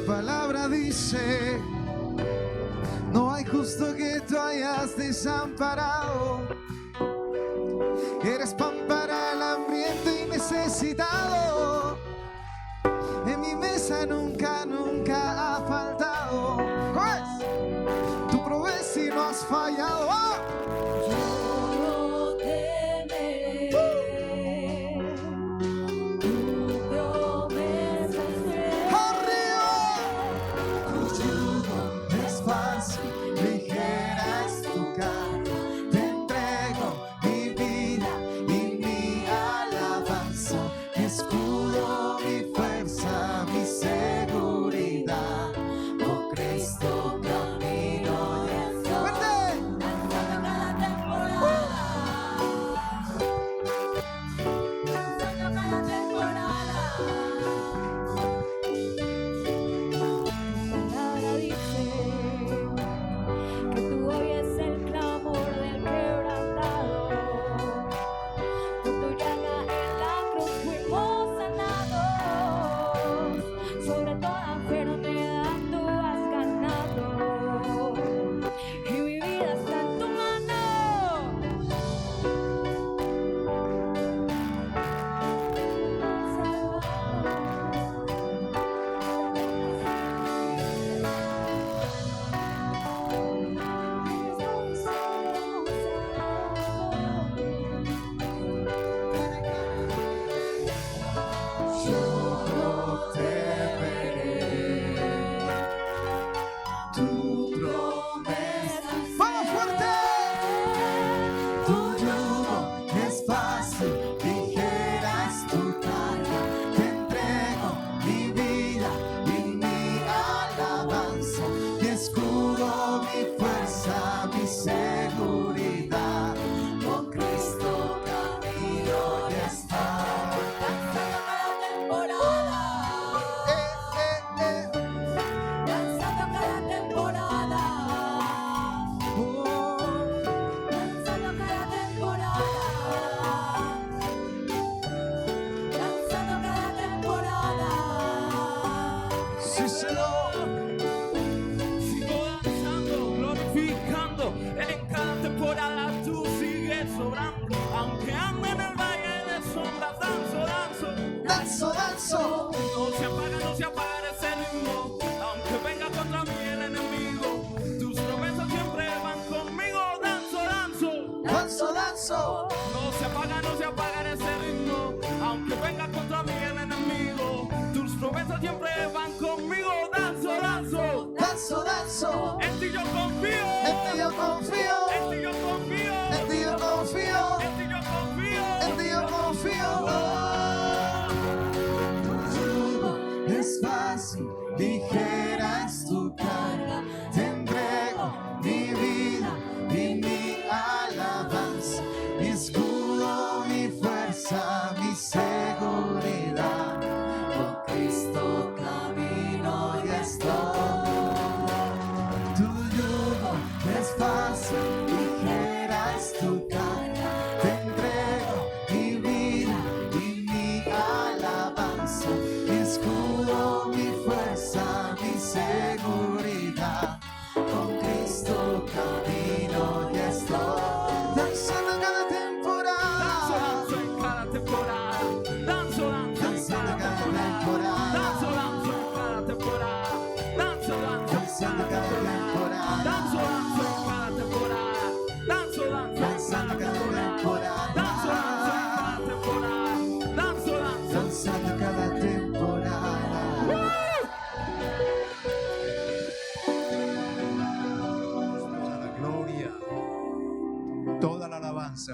palabra dice: no hay justo que tú hayas desamparado. Eres pan para el hambriento y necesitado. En mi mesa nunca, nunca ha faltado. ¿Cómo es? Tú provees y no has fallado. ¡Oh!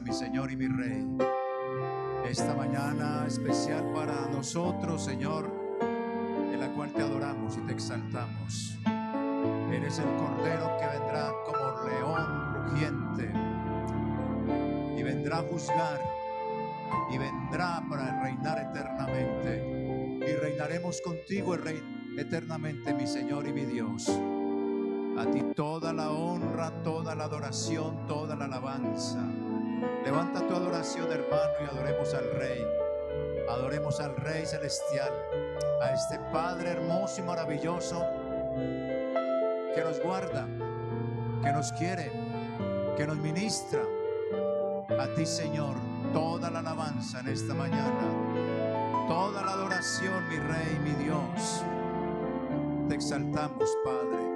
Mi Señor y mi Rey, esta mañana especial para nosotros, Señor, en la cual te adoramos y te exaltamos. Eres el Cordero que vendrá como león rugiente y vendrá a juzgar y vendrá para reinar eternamente, y reinaremos contigo eternamente, mi Señor y mi Dios. A ti toda la honra, toda la adoración, toda la alabanza. Levanta tu adoración, hermano, y adoremos al Rey. Adoremos al Rey Celestial, a este Padre hermoso y maravilloso que nos guarda, que nos quiere, que nos ministra. A ti, Señor, toda la alabanza en esta mañana, toda la adoración, mi Rey, mi Dios. Te exaltamos, Padre.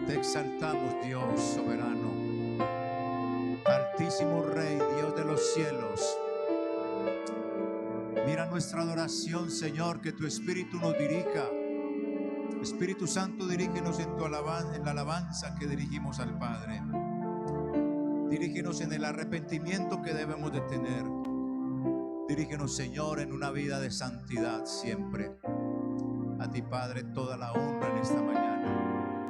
Te exaltamos, Dios soberano. Altísimo Rey, Dios de los cielos. Mira nuestra adoración, Señor, que tu Espíritu nos dirija. Espíritu Santo, dirígenos en tu alabanza, en la alabanza que dirigimos al Padre. Dirígenos en el arrepentimiento que debemos de tener. Dirígenos, Señor, en una vida de santidad siempre. A ti, Padre, toda la honra en esta mañana.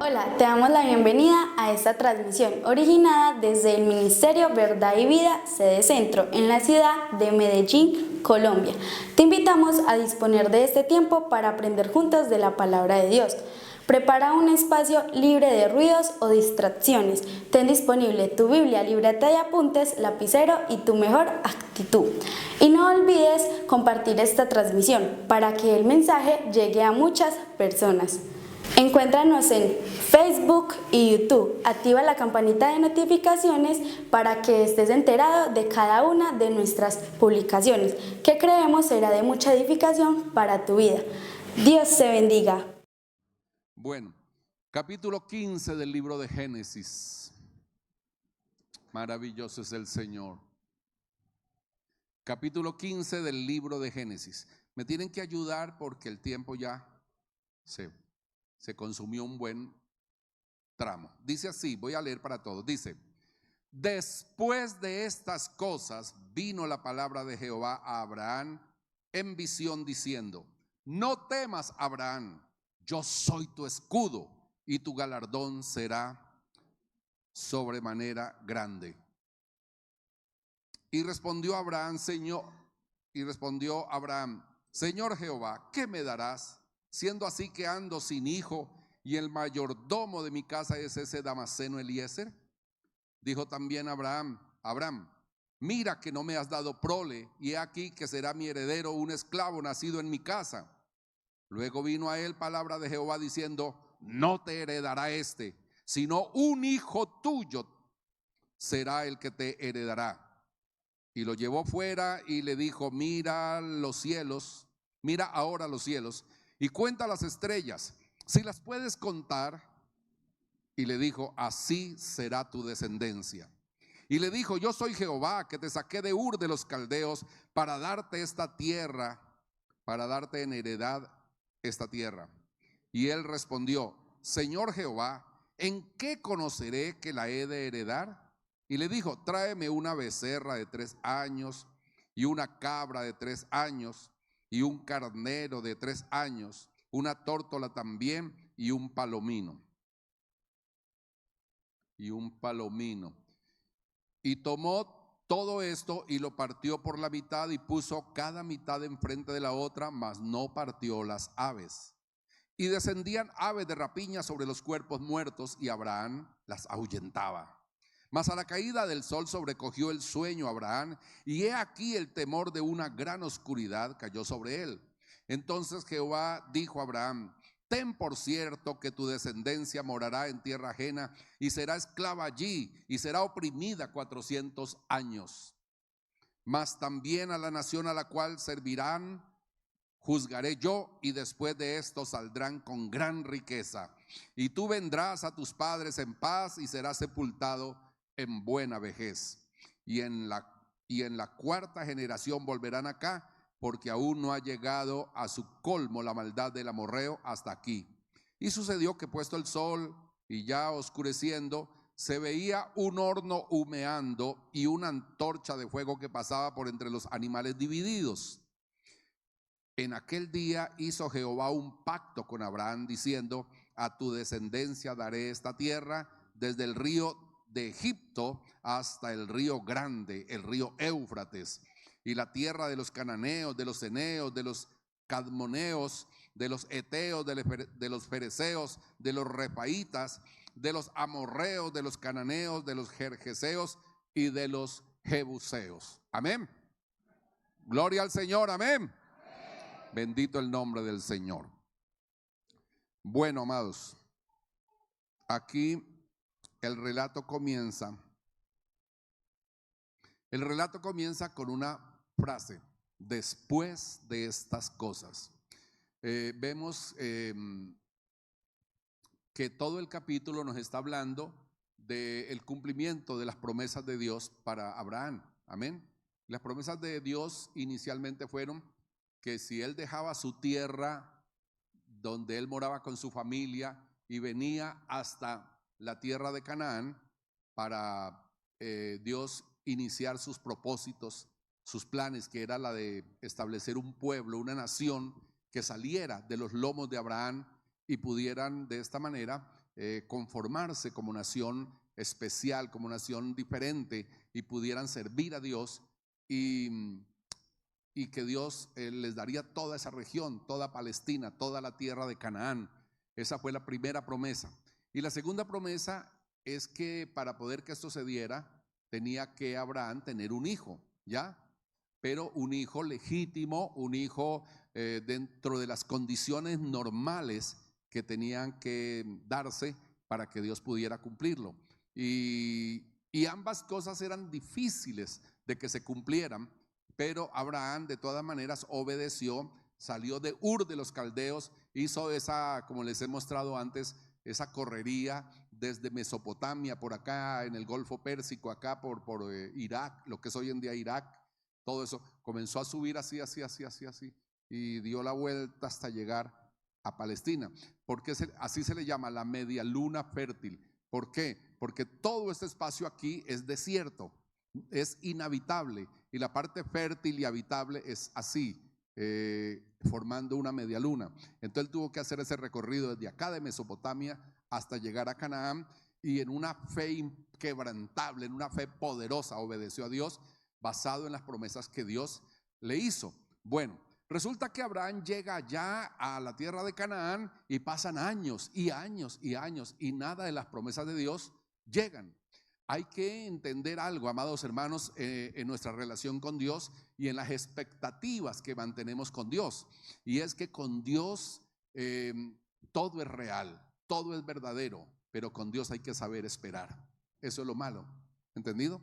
Hola, te damos la bienvenida a esta transmisión originada desde el Ministerio Verdad y Vida, sede Centro, en la ciudad de Medellín, Colombia. Te invitamos a disponer de este tiempo para aprender juntos de la palabra de Dios. Prepara un espacio libre de ruidos o distracciones. Ten disponible tu Biblia, libreta de apuntes, lapicero y tu mejor actitud. Y no olvides compartir esta transmisión para que el mensaje llegue a muchas personas. Encuéntranos en Facebook y YouTube. Activa la campanita de notificaciones para que estés enterado de cada una de nuestras publicaciones, que creemos será de mucha edificación para tu vida. Dios te bendiga. Bueno, capítulo 15 del libro de Génesis. Maravilloso es el Señor. Capítulo 15 del libro de Génesis. Me tienen que ayudar porque el tiempo ya se consumió un buen tramo. Dice así, voy a leer para todos. Dice: después de estas cosas vino la palabra de Jehová a Abraham en visión diciendo: no temas, Abraham, yo soy tu escudo y tu galardón será sobremanera grande. Y respondió Abraham, Señor Jehová, ¿qué me darás? Siendo así que ando sin hijo y el mayordomo de mi casa es ese Damaseno Eliezer. Dijo también Abraham, mira que no me has dado prole, y he aquí que será mi heredero un esclavo nacido en mi casa. Luego vino a él palabra de Jehová diciendo: no te heredará este, sino un hijo tuyo será el que te heredará. Y lo llevó fuera y le dijo: mira ahora los cielos y cuenta las estrellas, si las puedes contar. Y le dijo: así será tu descendencia. Y le dijo: yo soy Jehová, que te saqué de Ur de los Caldeos para darte esta tierra, para darte en heredad esta tierra. Y él respondió: Señor Jehová, ¿en qué conoceré que la he de heredar? Y le dijo: tráeme una becerra de 3 años y una cabra de 3 años y un carnero de 3 años, una tórtola también y un palomino. Y tomó todo esto y lo partió por la mitad y puso cada mitad enfrente de la otra, mas no partió las aves. Y descendían aves de rapiña sobre los cuerpos muertos y Abraham las ahuyentaba. Mas a la caída del sol sobrecogió el sueño a Abraham, y he aquí el temor de una gran oscuridad cayó sobre él. Entonces Jehová dijo a Abraham: ten por cierto que tu descendencia morará en tierra ajena y será esclava allí y será oprimida 400 años. Mas también a la nación a la cual servirán juzgaré yo, y después de esto saldrán con gran riqueza. Y tú vendrás a tus padres en paz y serás sepultado en buena vejez. Y en la cuarta generación volverán acá, porque aún no ha llegado a su colmo la maldad del amorreo hasta aquí. Y sucedió que puesto el sol y ya oscureciendo, se veía un horno humeando y una antorcha de fuego que pasaba por entre los animales divididos. En aquel día hizo Jehová un pacto con Abraham diciendo: a tu descendencia daré esta tierra, desde el río de Egipto hasta el río grande, el río Éufrates, y la tierra de los cananeos, de los eneos, de los cadmoneos, de los eteos, de los fereceos, de los refaitas, de los amorreos, de los cananeos, de los jerjeseos y de los jebuseos. Amén. Gloria al Señor, amén. Bendito el nombre del Señor. Bueno, amados, aquí el relato comienza. El relato comienza con una frase: después de estas cosas. Vemos que todo el capítulo nos está hablando del cumplimiento de las promesas de Dios para Abraham. Amén. Las promesas de Dios inicialmente fueron que si él dejaba su tierra donde él moraba con su familia y venía hasta la tierra de Canaán para Dios iniciar sus propósitos, sus planes, que era la de establecer un pueblo, una nación que saliera de los lomos de Abraham y pudieran de esta manera conformarse como nación especial, como nación diferente, y pudieran servir a Dios y que Dios les daría toda esa región, toda Palestina, toda la tierra de Canaán. Esa fue la primera promesa. Y la segunda promesa es que para poder que esto se diera, tenía que Abraham tener un hijo, ¿ya? Pero un hijo legítimo, un hijo dentro de las condiciones normales que tenían que darse para que Dios pudiera cumplirlo. Y ambas cosas eran difíciles de que se cumplieran, pero Abraham de todas maneras obedeció, salió de Ur de los Caldeos, hizo esa, como les he mostrado antes, esa correría desde Mesopotamia, por acá en el Golfo Pérsico, acá por Irak, lo que es hoy en día Irak, todo eso, comenzó a subir así, y dio la vuelta hasta llegar a Palestina. Porque así se le llama la media luna fértil. ¿Por qué? Porque todo este espacio aquí es desierto, es inhabitable, y la parte fértil y habitable es así, formando una media luna. Entonces él tuvo que hacer ese recorrido desde acá de Mesopotamia hasta llegar a Canaán, y en una fe inquebrantable, en una fe poderosa, obedeció a Dios basado en las promesas que Dios le hizo. Bueno, resulta que Abraham llega allá a la tierra de Canaán y pasan años y años y años y nada de las promesas de Dios llegan. Hay que entender algo, amados hermanos, en nuestra relación con Dios y en las expectativas que mantenemos con Dios. Y es que con Dios todo es real, todo es verdadero, pero con Dios hay que saber esperar. Eso es lo malo, ¿entendido?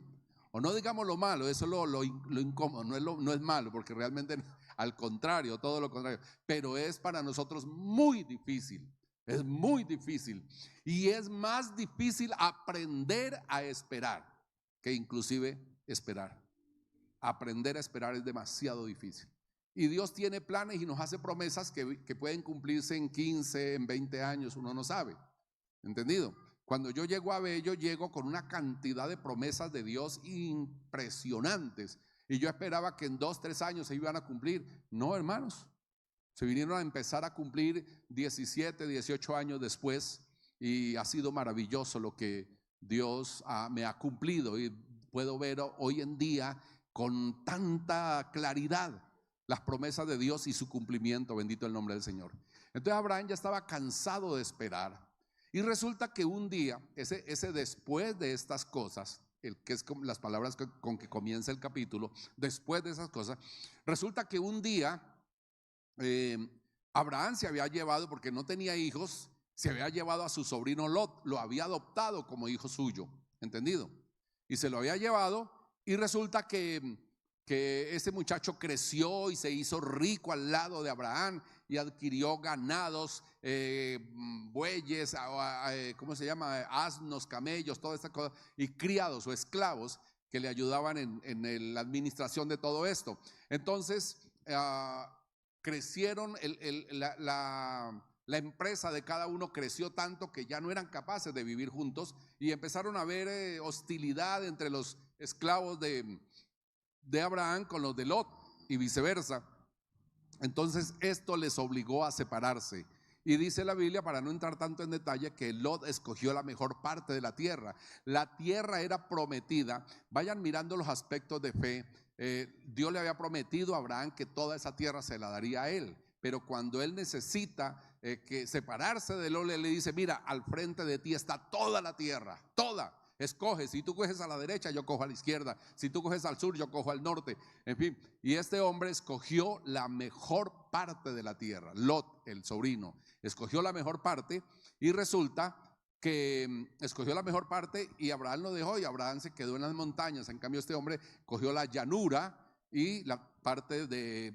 O no digamos lo malo, eso es lo incómodo, no es malo, porque realmente al contrario, todo lo contrario. Pero es para nosotros muy difícil. Es muy difícil, y es más difícil aprender a esperar que inclusive esperar. Aprender a esperar es demasiado difícil. Y Dios tiene planes y nos hace promesas que pueden cumplirse en 15, en 20 años, uno no sabe. ¿Entendido? Cuando yo llego a Bello, llego con una cantidad de promesas de Dios impresionantes, y yo esperaba que en 2, 3 años se iban a cumplir. No, hermanos. Se vinieron a empezar a cumplir 17, 18 años después, y ha sido maravilloso lo que Dios me ha cumplido, y puedo ver hoy en día con tanta claridad las promesas de Dios y su cumplimiento. Bendito el nombre del Señor. Entonces Abraham ya estaba cansado de esperar, y resulta que un día, ese después de estas cosas, que es las palabras con que comienza el capítulo, después de esas cosas, resulta que un día Abraham se había llevado, porque no tenía hijos, se había llevado a su sobrino Lot, lo había adoptado como hijo suyo, ¿entendido? Y se lo había llevado, y resulta que ese muchacho creció y se hizo rico al lado de Abraham, y adquirió ganados, bueyes, ¿cómo se llama? Asnos, camellos, toda esta cosa, y criados o esclavos que le ayudaban en la administración de todo esto. Entonces crecieron, la empresa de cada uno creció tanto que ya no eran capaces de vivir juntos, y empezaron a haber hostilidad entre los esclavos de Abraham con los de Lot y viceversa. Entonces esto les obligó a separarse, y dice la Biblia, para no entrar tanto en detalle, que Lot escogió la mejor parte de la tierra. La tierra era prometida. Vayan mirando los aspectos de fe. Dios le había prometido a Abraham que toda esa tierra se la daría a él, pero cuando él necesita que separarse de Lot, le dice: mira, al frente de ti está toda la tierra, toda, escoge, si tú coges a la derecha, yo cojo a la izquierda, si tú coges al sur, yo cojo al norte, en fin. Y este hombre escogió la mejor parte de la tierra. Lot, el sobrino, escogió la mejor parte, y resulta que escogió la mejor parte y Abraham lo dejó, y Abraham se quedó en las montañas. En cambio este hombre cogió la llanura y la parte de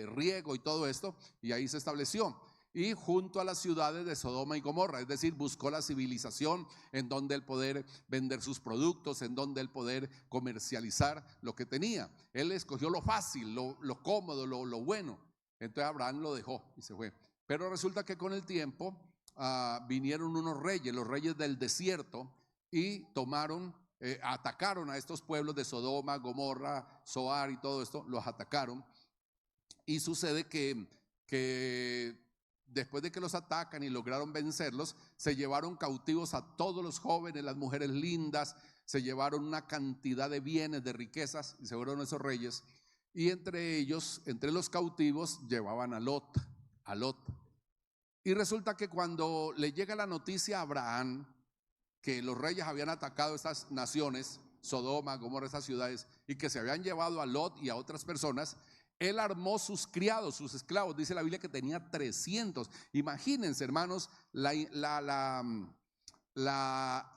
riego y todo esto, y ahí se estableció. Y junto a las ciudades de Sodoma y Gomorra, es decir, buscó la civilización en donde él poder vender sus productos, en donde él poder comercializar lo que tenía. Él escogió lo fácil, lo cómodo, lo bueno. Entonces Abraham lo dejó y se fue. Pero resulta que con el tiempo vinieron unos reyes, los reyes del desierto, y atacaron a estos pueblos de Sodoma, Gomorra, Zoar y todo esto, los atacaron. Y sucede que después de que los atacan y lograron vencerlos, se llevaron cautivos a todos los jóvenes, las mujeres lindas, se llevaron una cantidad de bienes, de riquezas, y se fueron esos reyes. Y entre ellos, entre los cautivos, llevaban a Lot. Y resulta que cuando le llega la noticia a Abraham que los reyes habían atacado estas naciones, Sodoma, Gomorra, esas ciudades, y que se habían llevado a Lot y a otras personas, él armó sus criados, sus esclavos. Dice la Biblia que tenía 300. Imagínense, hermanos, la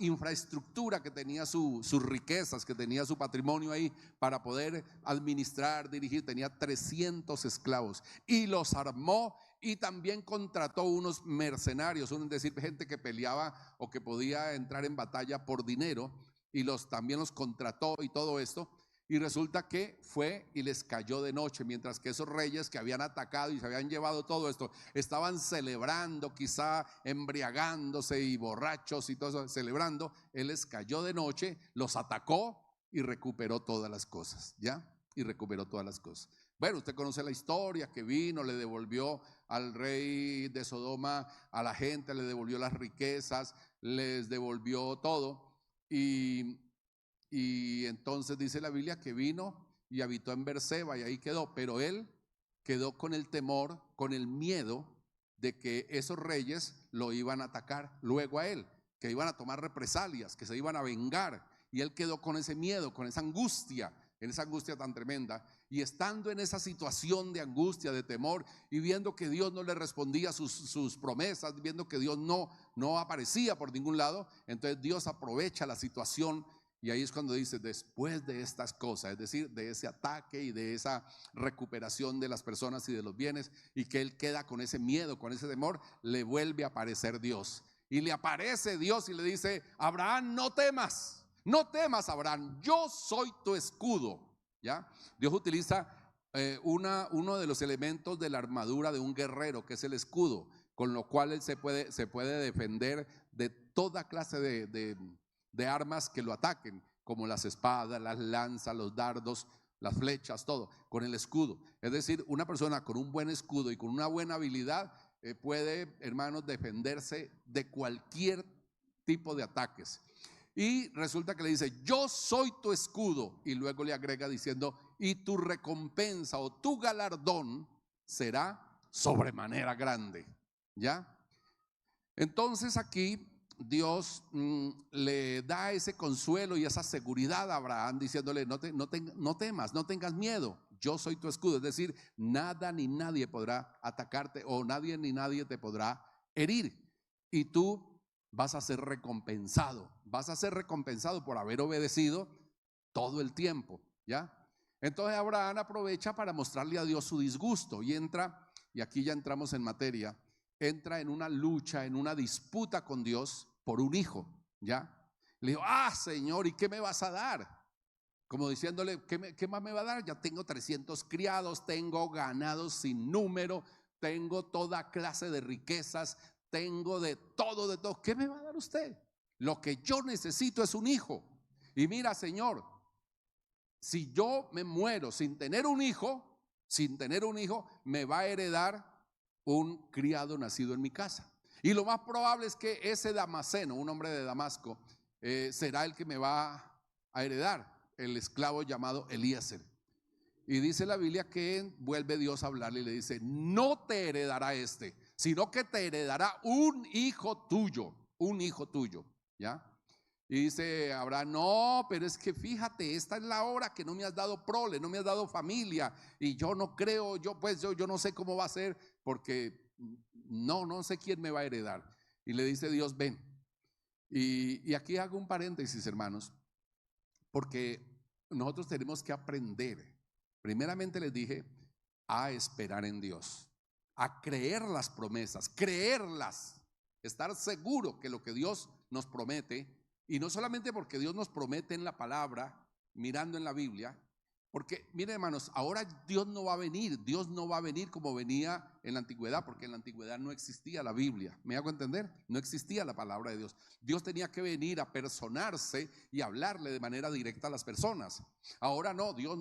infraestructura que tenía, sus riquezas, que tenía su patrimonio ahí para poder administrar, dirigir. Tenía 300 esclavos y los armó, y también contrató unos mercenarios, es decir, gente que peleaba o que podía entrar en batalla por dinero, y también los contrató y todo esto. Y resulta que fue y les cayó de noche, mientras que esos reyes que habían atacado y se habían llevado todo esto estaban celebrando, quizá embriagándose y borrachos y todo eso, celebrando. Él les cayó de noche, los atacó y recuperó todas las cosas, ¿ya? Y recuperó todas las cosas. Bueno, usted conoce la historia, que vino, le devolvió al rey de Sodoma, a la gente, le devolvió las riquezas, les devolvió todo. Y entonces dice la Biblia que vino y habitó en Berseba, y ahí quedó. Pero él quedó con el temor, con el miedo de que esos reyes lo iban a atacar luego a él, que iban a tomar represalias, que se iban a vengar. Y él quedó con ese miedo, con esa angustia, en esa angustia tan tremenda. Y estando en esa situación de angustia, de temor, y viendo que Dios no le respondía sus promesas, viendo que Dios no aparecía por ningún lado, entonces Dios aprovecha la situación. Y ahí es cuando dice: después de estas cosas, es decir, de ese ataque y de esa recuperación de las personas y de los bienes, y que él queda con ese miedo, con ese temor, le vuelve a aparecer Dios. Y le aparece Dios y le dice: Abraham, no temas, Abraham, yo soy tu escudo. ¿Ya? Dios utiliza uno de los elementos de la armadura de un guerrero, que es el escudo, con lo cual él se puede defender de toda clase de armas que lo ataquen, como las espadas, las lanzas, los dardos, las flechas, todo, con el escudo. Es decir, una persona con un buen escudo y con una buena habilidad puede, hermanos, defenderse de cualquier tipo de ataques. Y resulta que le dice: yo soy tu escudo, y luego le agrega diciendo: y tu recompensa o tu galardón será sobremanera grande. ¿Ya? Entonces aquí Dios le da ese consuelo y esa seguridad a Abraham, diciéndole: no temas, no tengas miedo, yo soy tu escudo. Es decir, nada ni nadie podrá atacarte, o nadie ni nadie te podrá herir, y tú vas a ser recompensado por haber obedecido todo el tiempo. ¿Ya? Entonces Abraham aprovecha para mostrarle a Dios su disgusto, y entra, y aquí ya entramos en materia, entra en una lucha, en una disputa con Dios por un hijo. ¿Ya? Le dijo: Señor, ¿y qué me vas a dar? Como diciéndole: ¿qué más me va a dar? Ya tengo 300 criados, tengo ganados sin número, tengo toda clase de riquezas, tengo de todo. ¿Qué me va a dar usted? Lo que yo necesito es un hijo. Y mira, Señor, si yo me muero sin tener un hijo, me va a heredar un criado nacido en mi casa. Y lo más probable es que ese Damaseno, un hombre de Damasco, será el que me va a heredar, el esclavo llamado Eliezer. Y dice la Biblia que vuelve Dios a hablarle y le dice: no te heredará sino que te heredará un hijo tuyo. ¿Ya? Y dice Abraham, no, pero es que fíjate, esta es la hora que no me has dado prole, no me has dado familia, y yo no creo, yo no sé cómo va a ser, porque no sé quién me va a heredar. Y le dice Dios, ven. Y aquí hago un paréntesis, hermanos, porque nosotros tenemos que aprender, primeramente les dije, a esperar en Dios, a creer las promesas, creerlas, estar seguro que lo que Dios nos promete, y no solamente porque Dios nos promete en la palabra, mirando en la Biblia, porque miren, hermanos, ahora Dios no va a venir como venía en la antigüedad, porque en la antigüedad no existía la Biblia. ¿Me hago entender? No existía la palabra de Dios. Dios tenía que venir a personarse y hablarle de manera directa a las personas. Ahora no, Dios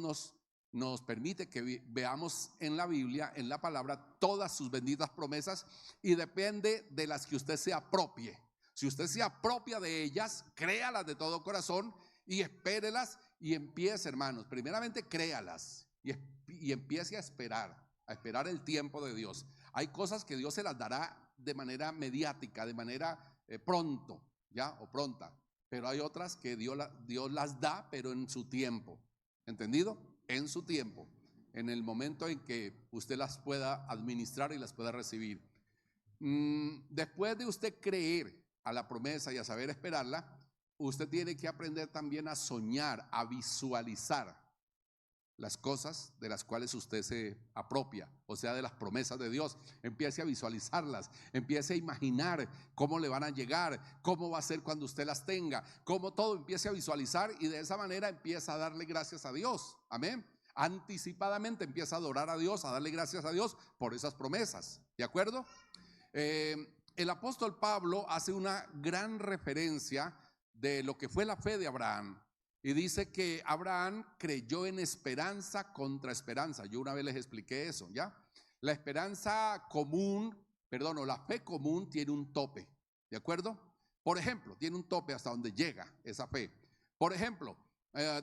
nos permite que veamos en la Biblia, en la palabra, todas sus benditas promesas, y depende de las que usted se apropie. Si usted se apropia de ellas, créalas de todo corazón y espérelas y empiece, hermanos, primeramente créalas y empiece a esperar el tiempo de Dios. Hay cosas que Dios se las dará de manera mediática, de manera pronto, ya, o pronta, pero hay otras que Dios las da, pero en su tiempo. ¿Entendido? En su tiempo, en el momento en que usted las pueda administrar y las pueda recibir. Después de usted creer a la promesa y a saber esperarla, usted tiene que aprender también a soñar, a visualizar las cosas de las cuales usted se apropia, o sea, de las promesas de Dios. Empiece a visualizarlas, empiece a imaginar cómo le van a llegar, cómo va a ser cuando usted las tenga, cómo todo empiece a visualizar, y de esa manera empieza a darle gracias a Dios. Amén. Anticipadamente empieza a adorar a Dios, a darle gracias a Dios por esas promesas. ¿De acuerdo? El apóstol Pablo hace una gran referencia de lo que fue la fe de Abraham, y dice que Abraham creyó en esperanza contra esperanza. Yo una vez les expliqué eso, ¿ya? La esperanza común, perdón, o la fe común tiene un tope, ¿de acuerdo? Por ejemplo, tiene un tope hasta donde llega esa fe. Por ejemplo,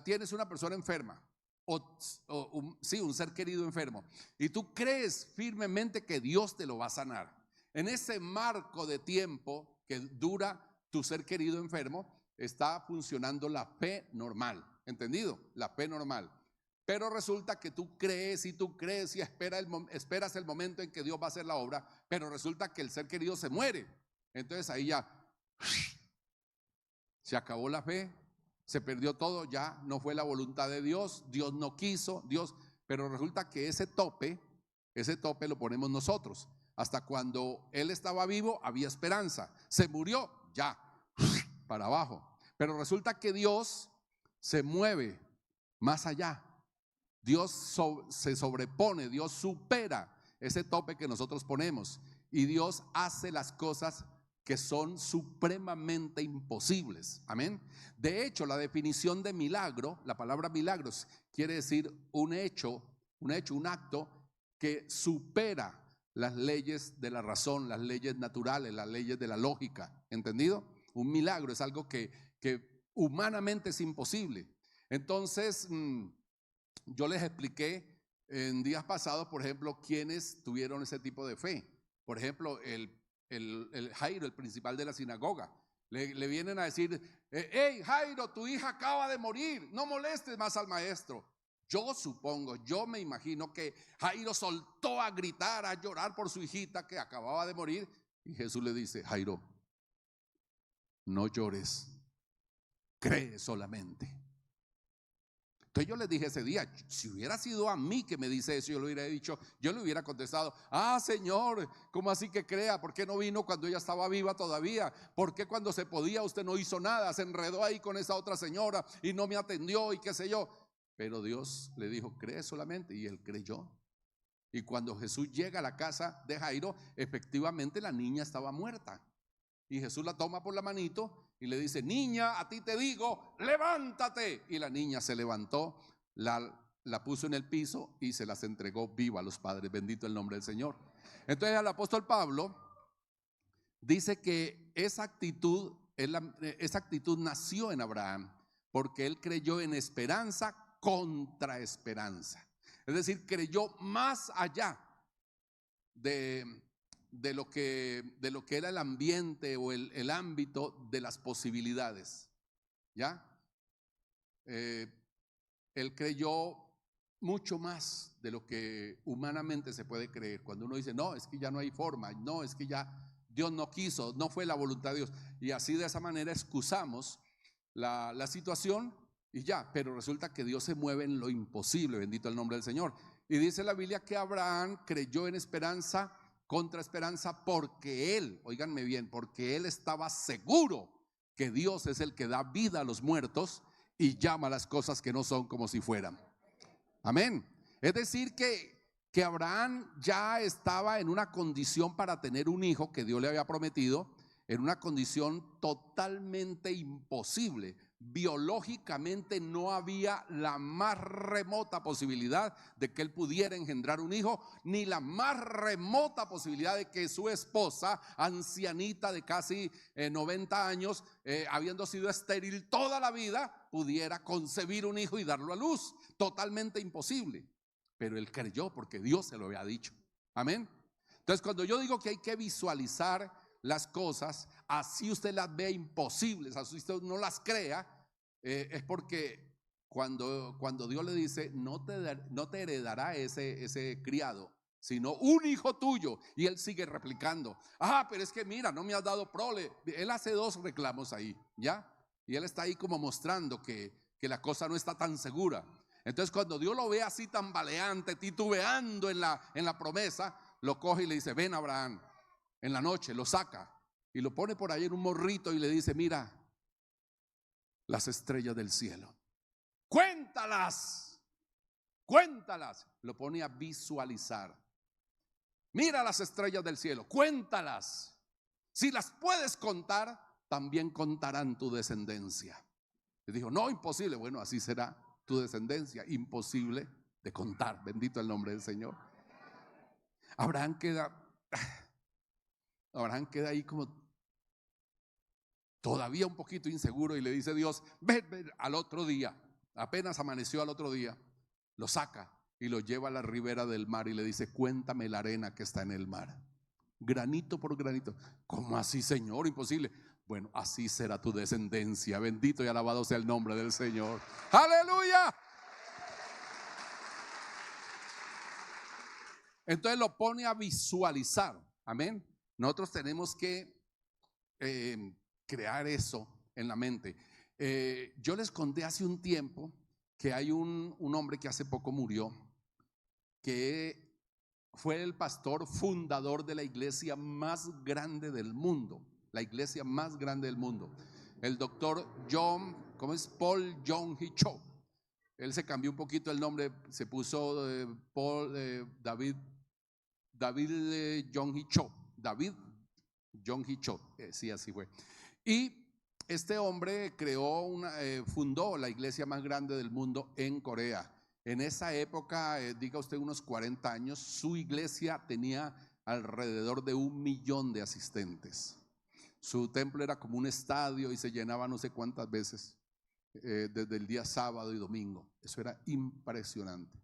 tienes una persona enferma, un ser querido enfermo, y tú crees firmemente que Dios te lo va a sanar. En ese marco de tiempo que dura tu ser querido enfermo, está funcionando la fe normal, ¿entendido? La fe normal. Pero resulta que tú crees y esperas el momento en que Dios va a hacer la obra, pero resulta que el ser querido se muere. Entonces ahí ya se acabó la fe, se perdió todo, ya no fue la voluntad de Dios, Dios no quiso, pero resulta que ese tope lo ponemos nosotros. Hasta cuando él estaba vivo había esperanza, se murió, ya para abajo. Pero resulta que Dios se mueve más allá. Dios se sobrepone, Dios supera ese tope que nosotros ponemos, y Dios hace las cosas que son supremamente imposibles. Amén. De hecho, la definición de milagro, la palabra milagros quiere decir un acto que supera las leyes de la razón, las leyes naturales, las leyes de la lógica. ¿Entendido? Un milagro es algo que humanamente es imposible. Entonces, yo les expliqué en días pasados, por ejemplo, quienes tuvieron ese tipo de fe. Por ejemplo, el Jairo, el principal de la sinagoga, le vienen a decir: hey Jairo, tu hija acaba de morir, no molestes más al maestro. Yo me imagino que Jairo soltó a gritar, a llorar por su hijita que acababa de morir, y Jesús le dice: Jairo, no llores, cree solamente. Entonces yo les dije ese día, si hubiera sido a mí que me dice eso, yo le hubiera contestado: Señor, ¿cómo así que crea? ¿Por qué no vino cuando ella estaba viva todavía? ¿Por qué cuando se podía usted no hizo nada? Se enredó ahí con esa otra señora y no me atendió y qué sé yo. Pero Dios le dijo: cree solamente, y él creyó. Y cuando Jesús llega a la casa de Jairo, efectivamente la niña estaba muerta. Y Jesús la toma por la manito y le dice: niña, a ti te digo, levántate. Y la niña se levantó, la puso en el piso y se las entregó viva a los padres. Bendito el nombre del Señor. Entonces el apóstol Pablo dice que esa actitud nació en Abraham, porque él creyó en esperanza contra esperanza. Es decir, creyó más allá de lo que era el ambiente o el ámbito de las posibilidades. ¿ya? Él creyó mucho más de lo que humanamente se puede creer. Cuando uno dice, no, es que ya no hay forma, no, es que ya Dios no quiso, no fue la voluntad de Dios. Y así de esa manera excusamos la situación y ya. Pero resulta que Dios se mueve en lo imposible, bendito el nombre del Señor. Y dice la Biblia que Abraham creyó en esperanza contra esperanza porque él, óiganme bien, porque él estaba seguro que Dios es el que da vida a los muertos y llama las cosas que no son como si fueran. Amén. Es decir que Abraham ya estaba en una condición para tener un hijo que Dios le había prometido, en una condición totalmente imposible. Biológicamente no había la más remota posibilidad de que él pudiera engendrar un hijo, ni la más remota posibilidad de que su esposa, ancianita de casi 90 años, habiendo sido estéril toda la vida, pudiera concebir un hijo y darlo a luz. Totalmente imposible. Pero él creyó porque Dios se lo había dicho. Amén. Entonces, cuando yo digo que hay que visualizar las cosas, así usted las vea imposibles, así usted no las crea, es porque cuando Dios le dice, no te heredará ese criado, sino un hijo tuyo, y él sigue replicando, pero es que mira, no me has dado prole. Él hace dos reclamos ahí, ¿ya? Y él está ahí como mostrando que la cosa no está tan segura. Entonces, cuando Dios lo ve así tambaleante, titubeando en la promesa, lo coge y le dice, ven Abraham. En la noche lo saca y lo pone por ahí en un morrito y le dice, mira las estrellas del cielo, cuéntalas. Lo pone a visualizar. Mira las estrellas del cielo, cuéntalas. Si las puedes contar, también contarán tu descendencia. Le dijo, no, imposible. Bueno, así será tu descendencia, imposible de contar. Bendito el nombre del Señor. Abraham queda ahí como todavía un poquito inseguro y le dice Dios, ven al otro día. Apenas amaneció al otro día, lo saca y lo lleva a la ribera del mar y le dice, cuéntame la arena que está en el mar, granito por granito. ¿Cómo así, Señor? Imposible. Bueno, así será tu descendencia. Bendito y alabado sea el nombre del Señor. ¡Aleluya! Entonces lo pone a visualizar. Amén. Nosotros tenemos que crear eso en la mente. Yo les conté hace un tiempo que hay un hombre que hace poco murió, que fue el pastor fundador de la iglesia más grande del mundo. La iglesia más grande del mundo. El doctor Paul Yong-Hee Cho. Él se cambió un poquito el nombre, se puso David Yong-Hee Cho. David Yong-Hee Cho, sí, así fue. Y este hombre fundó la iglesia más grande del mundo en Corea. En esa época, diga usted unos 40 años, su iglesia tenía alrededor de 1 millón de asistentes. Su templo era como un estadio y se llenaba no sé cuántas veces, desde el día sábado y domingo. Eso era impresionante.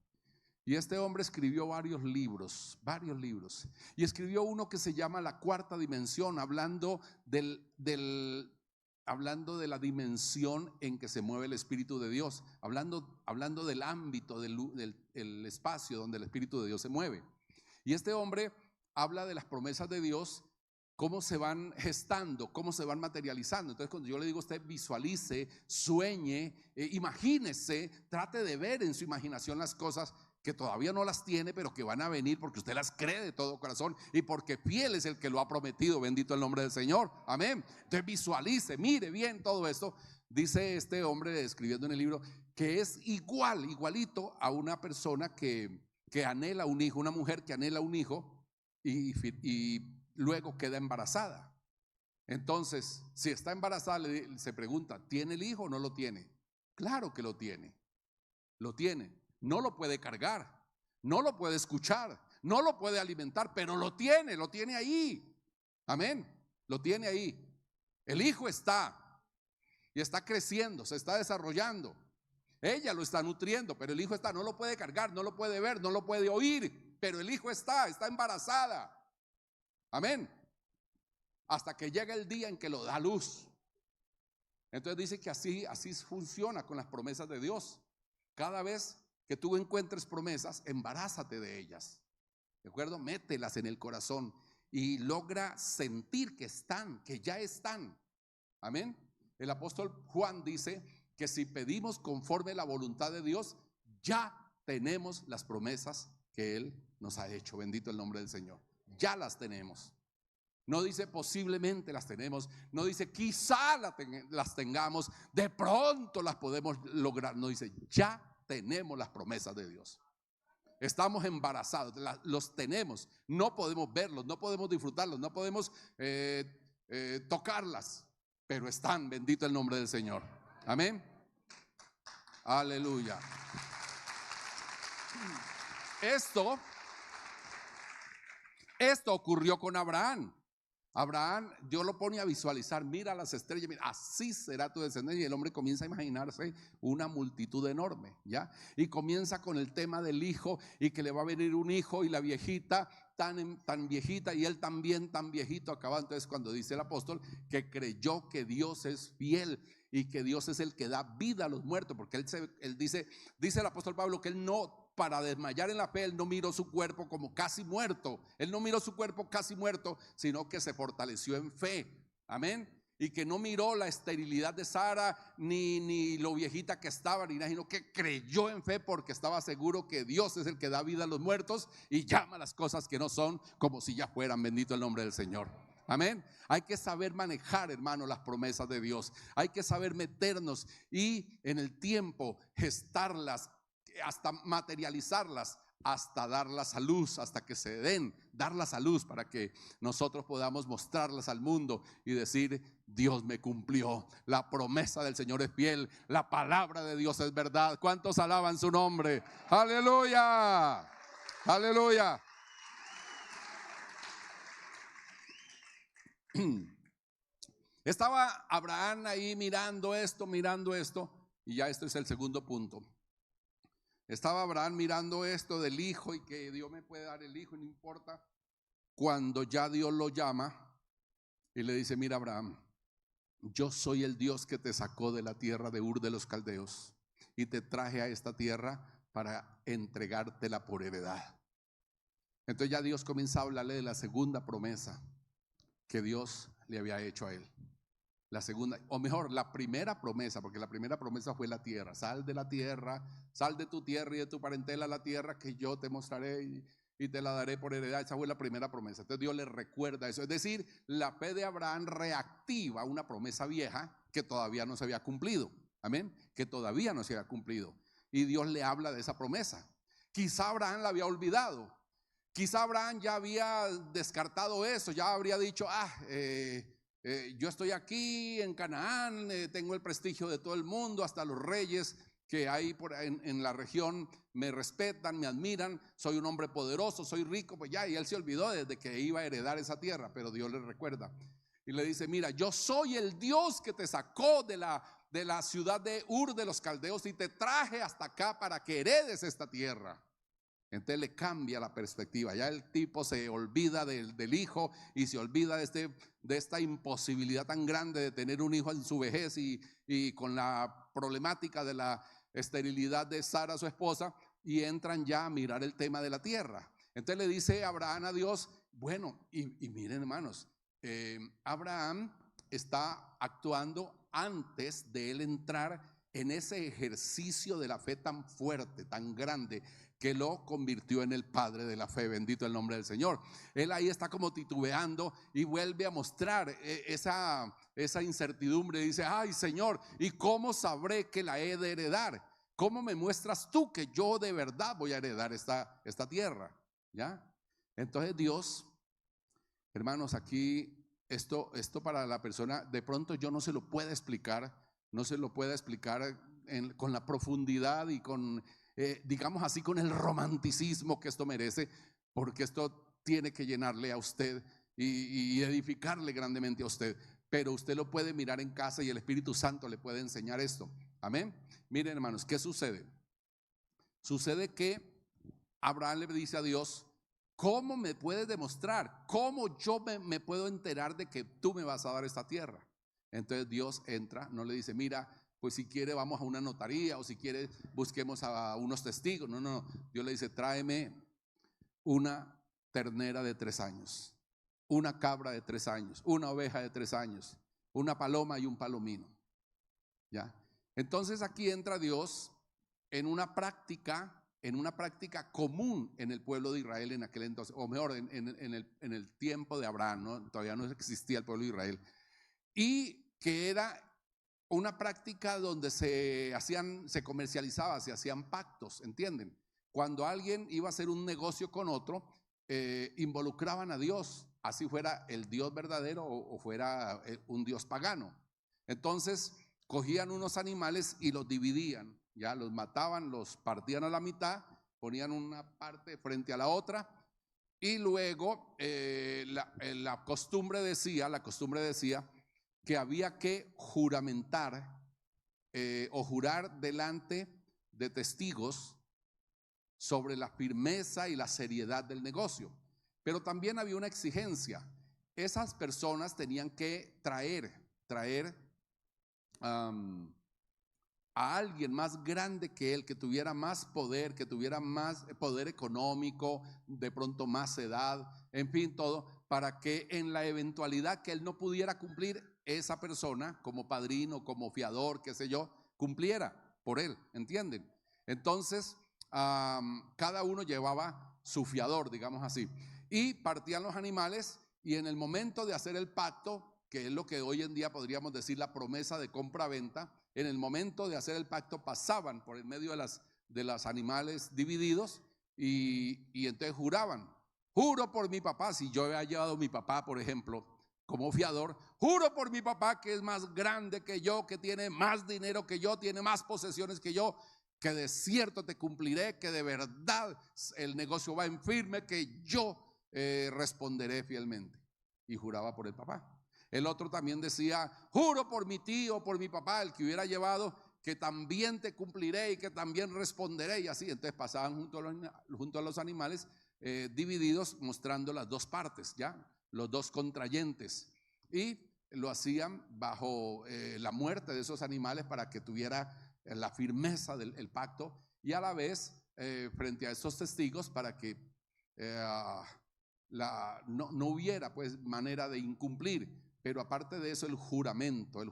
Y este hombre escribió varios libros. Y escribió uno que se llama La Cuarta Dimensión, hablando de la dimensión en que se mueve el Espíritu de Dios, hablando del ámbito, del espacio donde el Espíritu de Dios se mueve. Y este hombre habla de las promesas de Dios, cómo se van gestando, cómo se van materializando. Entonces, cuando yo le digo a usted visualice, sueñe, imagínese, trate de ver en su imaginación las cosas que todavía no las tiene, pero que van a venir porque usted las cree de todo corazón y porque fiel es el que lo ha prometido. Bendito el nombre del Señor. Amén. Entonces visualice, mire bien todo esto. Dice este hombre, escribiendo en el libro, que es igualito a una persona que anhela un hijo, una mujer que anhela un hijo y luego queda embarazada. Entonces, si está embarazada, se pregunta, ¿tiene el hijo o no lo tiene? Claro que lo tiene. Lo tiene. No lo puede cargar, no lo puede escuchar, no lo puede alimentar, pero lo tiene ahí. Amén. Lo tiene ahí. El hijo está y está creciendo, se está desarrollando. Ella lo está nutriendo, pero el hijo está, no lo puede cargar, no lo puede ver, no lo puede oír, pero el hijo está embarazada. Amén. Hasta que llega el día en que lo da a luz. Entonces dice que así funciona con las promesas de Dios. Cada vez que tú encuentres promesas, embarázate de ellas, ¿de acuerdo? Mételas en el corazón y logra sentir que están, que ya están. Amén. El apóstol Juan dice que si pedimos conforme la voluntad de Dios, ya tenemos las promesas que Él nos ha hecho. Bendito el nombre del Señor. Ya las tenemos. No dice posiblemente las tenemos, no dice quizá las tengamos, de pronto las podemos lograr. No, dice ya tenemos las promesas de Dios. Estamos embarazados, los tenemos, no podemos verlos, no podemos disfrutarlos, no podemos tocarlas, pero están. Bendito el nombre del Señor. Amén. Aleluya. Esto ocurrió con Abraham. Abraham, Dios lo pone a visualizar, mira las estrellas, mira, así será tu descendencia. Y el hombre comienza a imaginarse una multitud enorme, ¿ya? Y comienza con el tema del hijo, y que le va a venir un hijo, y la viejita tan viejita, y él también tan viejito acaba. Entonces cuando dice el apóstol que creyó que Dios es fiel y que Dios es el que da vida a los muertos, porque él dice el apóstol Pablo que él no, para desmayar en la fe, él no miró su cuerpo como casi muerto. Él no miró su cuerpo casi muerto, sino que se fortaleció en fe. Amén. Y que no miró la esterilidad de Sara, ni lo viejita que estaba, ni nada, sino que creyó en fe porque estaba seguro que Dios es el que da vida a los muertos y llama las cosas que no son como si ya fueran. Bendito el nombre del Señor. Amén. Hay que saber manejar, hermano, las promesas de Dios. Hay que saber meternos y en el tiempo gestarlas, hasta materializarlas, hasta darlas a luz, hasta que se den, darlas a luz para que nosotros podamos mostrarlas al mundo y decir: Dios me cumplió, la promesa del Señor es fiel, la palabra de Dios es verdad. ¿Cuántos alaban su nombre? Aleluya, aleluya. Estaba Abraham ahí mirando esto, y ya esto es el segundo punto. Estaba Abraham mirando esto del hijo, y que Dios me puede dar el hijo, no importa. Cuando ya Dios lo llama y le dice: mira, Abraham, yo soy el Dios que te sacó de la tierra de Ur de los Caldeos y te traje a esta tierra para entregártela por heredad. Entonces ya Dios comienza a hablarle de la segunda promesa que Dios le había hecho a él. La segunda, o mejor, la primera promesa, porque la primera promesa fue la tierra. Sal de la tierra, sal de tu tierra y de tu parentela a la tierra que yo te mostraré y te la daré por heredad. Esa fue la primera promesa. Entonces Dios le recuerda eso. Es decir, la fe de Abraham reactiva una promesa vieja que todavía no se había cumplido. Amén. Que todavía no se había cumplido. Y Dios le habla de esa promesa. Quizá Abraham la había olvidado. Quizá Abraham ya había descartado eso. Ya habría dicho: yo estoy aquí en Canaán, tengo el prestigio de todo el mundo, hasta los reyes que hay en la región me respetan, me admiran, soy un hombre poderoso, soy rico. Pues ya, y él se olvidó desde que iba a heredar esa tierra. Pero Dios le recuerda y le dice: mira, yo soy el Dios que te sacó de la ciudad de Ur de los Caldeos y te traje hasta acá para que heredes esta tierra. Entonces le cambia la perspectiva. Ya el tipo se olvida del hijo y se olvida de esta imposibilidad tan grande de tener un hijo en su vejez, y con la problemática de la esterilidad de Sara, su esposa, y entran ya a mirar el tema de la tierra. Entonces le dice Abraham a Dios: bueno, y miren, hermanos, Abraham está actuando antes de él entrar en ese ejercicio de la fe tan fuerte, tan grande, que lo convirtió en el padre de la fe. Bendito el nombre del Señor. Él ahí está como titubeando y vuelve a mostrar esa incertidumbre. Dice: ay, Señor, ¿y cómo sabré que la he de heredar? ¿Cómo me muestras tú que yo de verdad voy a heredar esta tierra? ¿Ya? Entonces Dios, hermanos, aquí esto para la persona de pronto yo no se lo puedo explicar, con la profundidad y con digamos así, con el romanticismo que esto merece, porque esto tiene que llenarle a usted y edificarle grandemente a usted. Pero usted lo puede mirar en casa y el Espíritu Santo le puede enseñar esto. Amén. Miren, hermanos, ¿qué sucede? Sucede que Abraham le dice a Dios: ¿cómo me puedes demostrar? ¿Cómo yo me puedo enterar de que tú me vas a dar esta tierra? Entonces Dios entra, no le dice, mira, pues si quiere vamos a una notaría, o si quiere busquemos a unos testigos. No. Dios le dice, tráeme una ternera de 3 años, una cabra de 3 años, una oveja de 3 años, una paloma y un palomino. ¿Ya? Entonces aquí entra Dios en una práctica común en el pueblo de Israel en aquel entonces, o mejor, en el tiempo de Abraham, ¿no? Todavía no existía el pueblo de Israel, y que era una práctica donde se comercializaba, se hacían pactos, ¿entienden? Cuando alguien iba a hacer un negocio con otro, involucraban a Dios, así fuera el Dios verdadero o fuera un Dios pagano. Entonces cogían unos animales y los dividían, ya los mataban, los partían a la mitad, ponían una parte frente a la otra, y luego la costumbre decía que había que juramentar o jurar delante de testigos sobre la firmeza y la seriedad del negocio. Pero también había una exigencia. Esas personas tenían que traer a alguien más grande que él, que tuviera más poder, que tuviera más poder económico, de pronto más edad, en fin, todo, para que en la eventualidad que él no pudiera cumplir, esa persona como padrino, como fiador, qué sé yo, cumpliera por él, ¿entienden? Entonces cada uno llevaba su fiador, digamos así, y partían los animales, y en el momento de hacer el pacto, que es lo que hoy en día podríamos decir la promesa de compra-venta, en el momento de hacer el pacto pasaban por el medio de los animales divididos, y entonces juraban, juro por mi papá, si yo había llevado a mi papá, por ejemplo, como fiador, juro por mi papá que es más grande que yo, que tiene más dinero que yo, tiene más posesiones que yo, que de cierto te cumpliré, que de verdad el negocio va en firme, que yo responderé fielmente. Y juraba por el papá. El otro también decía, juro por mi tío, por mi papá, el que hubiera llevado, que también te cumpliré y que también responderé, y así. Entonces pasaban junto a los animales divididos, mostrando las dos partes, ya, los dos contrayentes, y lo hacían bajo la muerte de esos animales para que tuviera la firmeza del pacto, y a la vez frente a estos testigos para que no hubiera pues manera de incumplir. Pero aparte de eso, el juramento,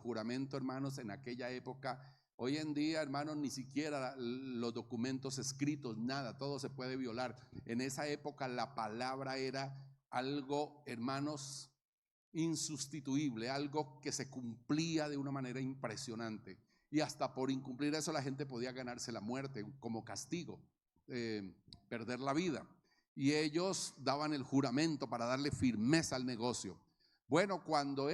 hermanos, en aquella época, hoy en día, hermanos, ni siquiera los documentos escritos, nada, todo se puede violar. En esa época la palabra era algo, hermanos, insustituible, algo que se cumplía de una manera impresionante, y hasta por incumplir eso la gente podía ganarse la muerte como castigo, perder la vida, y ellos daban el juramento para darle firmeza al negocio. Bueno, cuando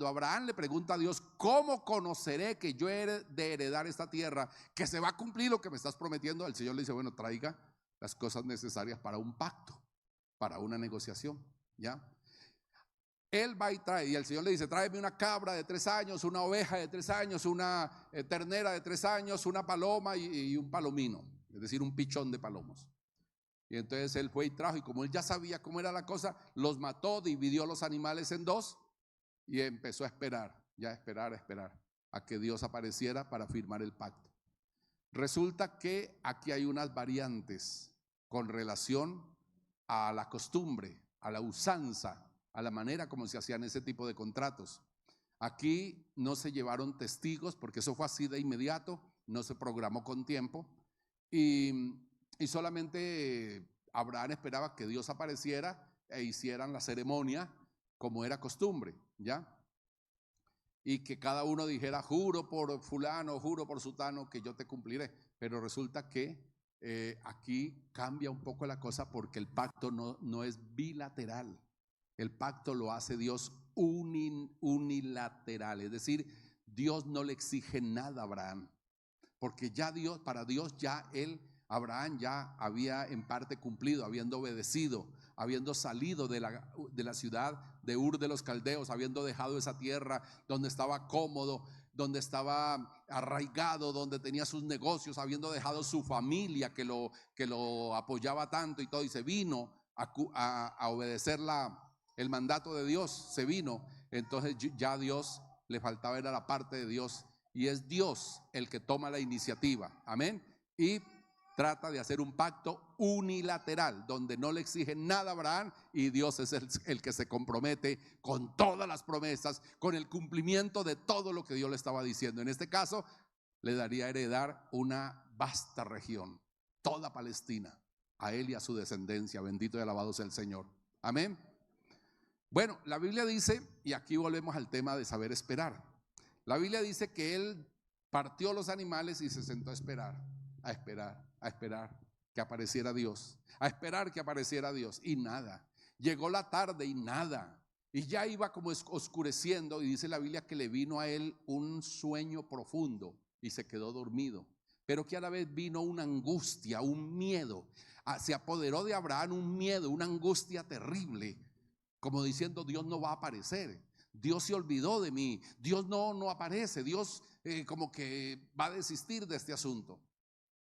Abraham le pregunta a Dios, ¿cómo conoceré que yo he de heredar esta tierra, que se va a cumplir lo que me estás prometiendo? El Señor le dice, bueno, traiga las cosas necesarias para un pacto, para una negociación, ¿ya? Él va y trae, y el Señor le dice, tráeme una cabra de 3 años, una oveja de 3 años, una ternera de 3 años, una paloma y un palomino, es decir, un pichón de palomos. Y entonces él fue y trajo, y como él ya sabía cómo era la cosa, los mató, dividió los animales en 2 y empezó a esperar a que Dios apareciera para firmar el pacto. Resulta que aquí hay unas variantes con relación a la costumbre, a la usanza, a la manera como se hacían ese tipo de contratos. Aquí no se llevaron testigos porque eso fue así de inmediato, no se programó con tiempo, y solamente Abraham esperaba que Dios apareciera e hicieran la ceremonia como era costumbre, ¿ya? Y que cada uno dijera, juro por fulano, juro por sutano que yo te cumpliré. Pero resulta que aquí cambia un poco la cosa, porque el pacto no es bilateral. El pacto lo hace Dios unilateral, es decir, Dios no le exige nada a Abraham, porque ya para Dios ya Abraham ya había en parte cumplido, habiendo obedecido, habiendo salido de la ciudad de Ur de los Caldeos, habiendo dejado esa tierra donde estaba cómodo, donde estaba arraigado, donde tenía sus negocios, habiendo dejado su familia que lo apoyaba tanto y todo, y se vino a obedecer el mandato de Dios, se vino. Entonces ya Dios le faltaba era la parte de Dios, y es Dios el que toma la iniciativa, amén, y trata de hacer un pacto unilateral donde no le exige nada a Abraham y Dios es el que se compromete con todas las promesas, con el cumplimiento de todo lo que Dios le estaba diciendo. En este caso le daría a heredar una vasta región, toda Palestina, a él y a su descendencia. Bendito y alabado sea el Señor, amén. Bueno, la Biblia dice, y aquí volvemos al tema de saber esperar. La Biblia dice que él partió los animales y se sentó a esperar que apareciera Dios, a esperar que apareciera Dios, y nada. Llegó la tarde y nada, y ya iba como oscureciendo, y dice la Biblia que le vino a él un sueño profundo y se quedó dormido, pero que a la vez vino una angustia, un miedo. Se apoderó de Abraham un miedo, una angustia terrible, como diciendo: Dios no va a aparecer, Dios se olvidó de mí, Dios no aparece, Dios como que va a desistir de este asunto,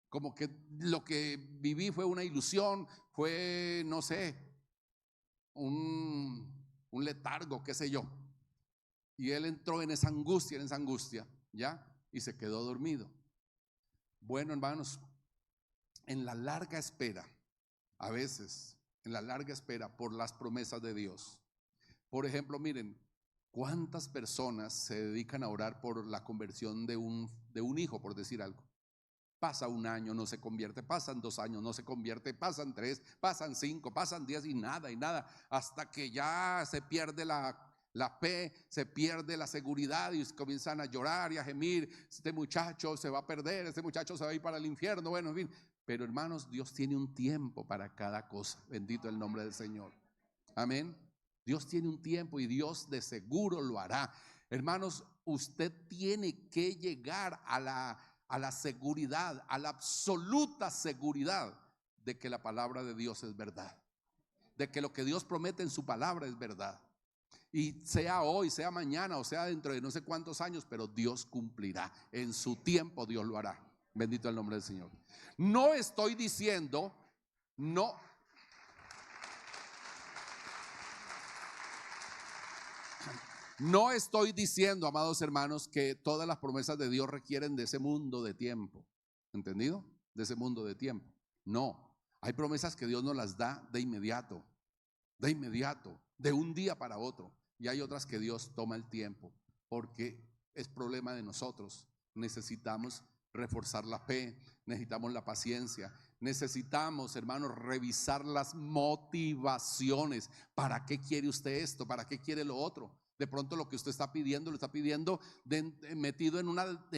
como que lo que viví fue una ilusión, fue, no sé, un letargo, qué sé yo. Y él entró en esa angustia, ¿ya? Y se quedó dormido. Bueno, hermanos, en la larga espera, a veces, en la larga espera por las promesas de Dios. Por ejemplo, miren, ¿cuántas personas se dedican a orar por la conversión de un hijo, por decir algo? Pasa un año, no se convierte, pasan 2 años, no se convierte, pasan 3, pasan 5, pasan 10 y nada, hasta que ya se pierde la fe, se pierde la seguridad y comienzan a llorar y a gemir: este muchacho se va a perder, este muchacho se va a ir para el infierno. Bueno, en fin, pero hermanos, Dios tiene un tiempo para cada cosa. Bendito el nombre del Señor, amén. Dios tiene un tiempo y Dios de seguro lo hará. Hermanos, usted tiene que llegar a la seguridad, a la absoluta seguridad de que la palabra de Dios es verdad, de que lo que Dios promete en su palabra es verdad. Y sea hoy, sea mañana o sea dentro de no sé cuántos años, pero Dios cumplirá. En su tiempo Dios lo hará. Bendito el nombre del Señor. No estoy diciendo, no estoy diciendo, amados hermanos, que todas las promesas de Dios requieren de ese mundo de tiempo. ¿Entendido? De ese mundo de tiempo. No, hay promesas que Dios nos las da de inmediato, de un día para otro. Y hay otras que Dios toma el tiempo, porque es problema de nosotros. Necesitamos reforzar la fe, necesitamos la paciencia, necesitamos, hermanos, revisar las motivaciones. ¿Para qué quiere usted esto? ¿Para qué quiere lo otro? De pronto lo que usted está pidiendo, lo está pidiendo metido en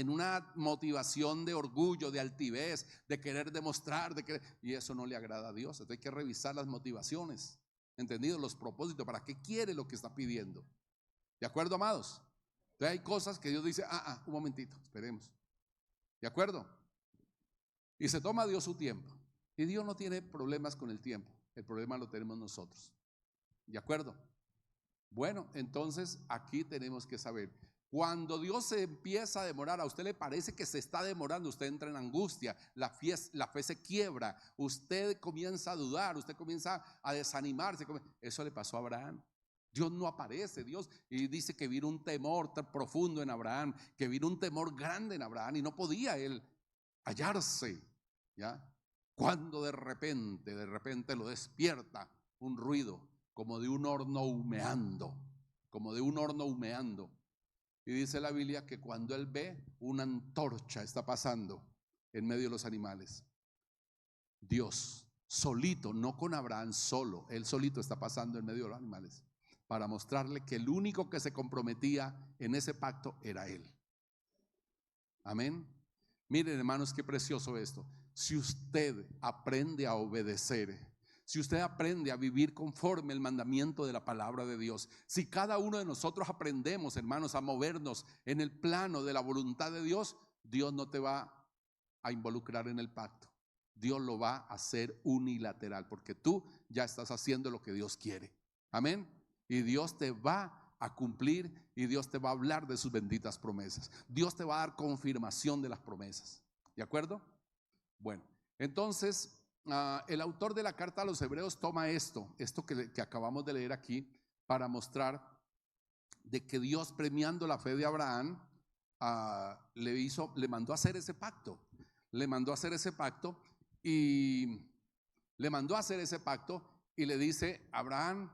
una motivación de orgullo, de altivez, de querer demostrar, y eso no le agrada a Dios. Entonces hay que revisar las motivaciones, ¿entendido? Los propósitos, ¿para qué quiere lo que está pidiendo? ¿De acuerdo, amados? Entonces hay cosas que Dios dice: un momentito, esperemos. ¿De acuerdo? Y se toma Dios su tiempo. Y Dios no tiene problemas con el tiempo, el problema lo tenemos nosotros. ¿De acuerdo? Bueno, entonces aquí tenemos que saber, cuando Dios se empieza a demorar, a usted le parece que se está demorando, usted entra en angustia, la fe se quiebra, usted comienza a dudar, usted comienza a desanimarse. Eso le pasó a Abraham. Dios no aparece, Dios, y dice que vino un temor tan profundo en Abraham, que vino un temor grande en Abraham y no podía él hallarse, ¿ya? Cuando de repente lo despierta un ruido como de un horno humeando, y dice la Biblia que cuando él ve una antorcha está pasando en medio de los animales, Dios solito, no con Abraham solo, él solito está pasando en medio de los animales, para mostrarle que el único que se comprometía en ese pacto era él. Amén. Miren, hermanos, qué precioso esto. Si usted aprende a obedecer, si usted aprende a vivir conforme el mandamiento de la palabra de Dios, si cada uno de nosotros aprendemos, hermanos, a movernos en el plano de la voluntad de Dios, Dios no te va a involucrar en el pacto. Dios lo va a hacer unilateral, porque tú ya estás haciendo lo que Dios quiere. Amén. Y Dios te va a cumplir y Dios te va a hablar de sus benditas promesas. Dios te va a dar confirmación de las promesas. ¿De acuerdo? Bueno, entonces el autor de la carta a los Hebreos toma esto que acabamos de leer aquí para mostrar de que Dios, premiando la fe de Abraham, le mandó a hacer ese pacto. Le mandó a hacer ese pacto y le dice a Abraham,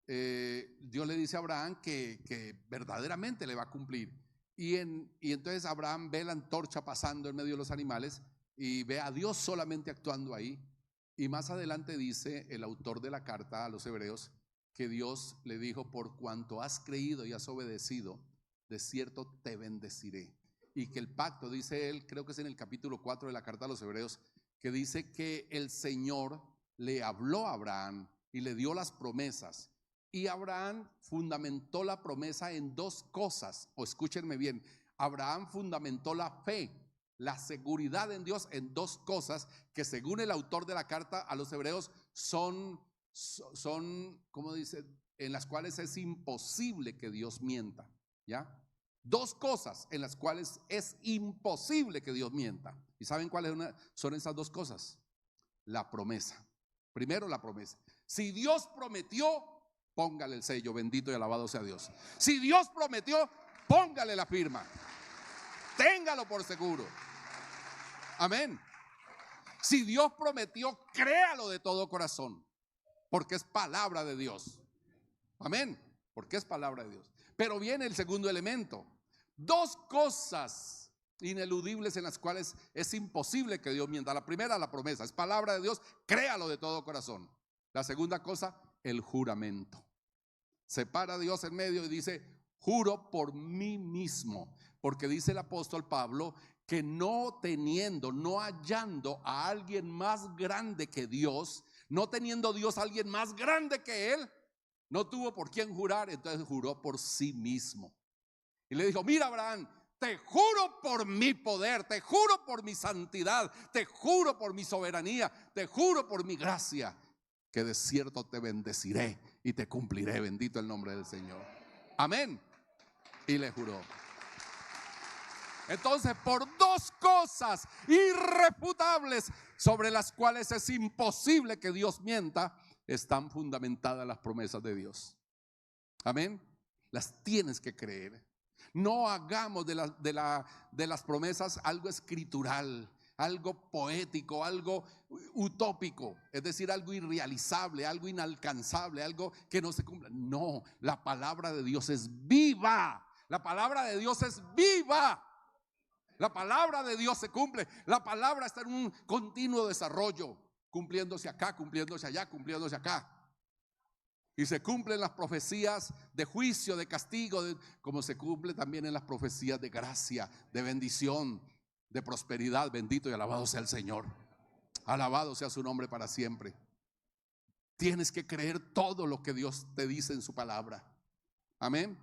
Dios le dice a Abraham que verdaderamente le va a cumplir. Y entonces Abraham ve la antorcha pasando en medio de los animales y ve a Dios solamente actuando ahí. Y más adelante dice el autor de la carta a los hebreos que Dios le dijo: por cuanto has creído y has obedecido, de cierto te bendeciré. Y que el pacto, dice él, creo que es en el capítulo 4 de la carta a los hebreos, que dice que el Señor le habló a Abraham y le dio las promesas. Y Abraham fundamentó la promesa en dos cosas, o escúchenme bien, Abraham fundamentó la fe, la seguridad en Dios en dos cosas que, según el autor de la carta a los hebreos, son, ¿cómo dice? En las cuales es imposible que Dios mienta, ¿ya? Dos cosas en las cuales es imposible que Dios mienta. ¿Y saben cuáles son esas dos cosas? La promesa. Primero, la promesa. Si Dios prometió, póngale el sello, bendito y alabado sea Dios. Si Dios prometió, póngale la firma. Téngalo por seguro. Amén. Si Dios prometió, créalo de todo corazón, porque es palabra de Dios. Amén. Porque es palabra de Dios. Pero viene el segundo elemento. Dos cosas ineludibles en las cuales es imposible que Dios mienta. La primera, la promesa, es palabra de Dios, créalo de todo corazón. La segunda cosa, el juramento. Se para Dios en medio y dice: juro por mí mismo. Porque dice el apóstol Pablo que no hallando a alguien más grande que Dios, no teniendo Dios a alguien más grande que él, no tuvo por quién jurar, entonces juró por sí mismo. Y le dijo: mira, Abraham, te juro por mi poder, te juro por mi santidad, te juro por mi soberanía, te juro por mi gracia, que de cierto te bendeciré y te cumpliré. Bendito el nombre del Señor. Amén. Y le juró. Entonces, por dos cosas irrefutables sobre las cuales es imposible que Dios mienta, están fundamentadas las promesas de Dios. Amén. Las tienes que creer. No hagamos de las promesas algo escritural, algo poético, algo utópico, es decir, algo irrealizable, algo inalcanzable, algo que no se cumpla. No, la palabra de Dios es viva. La palabra de Dios es viva. La palabra de Dios se cumple. La palabra está en un continuo desarrollo, cumpliéndose acá, cumpliéndose allá, cumpliéndose acá. Y se cumplen las profecías de juicio, de castigo, como se cumple también en las profecías de gracia, de bendición, de prosperidad. Bendito y alabado sea el Señor. Alabado sea su nombre para siempre. Tienes que creer todo lo que Dios te dice en su palabra. Amén.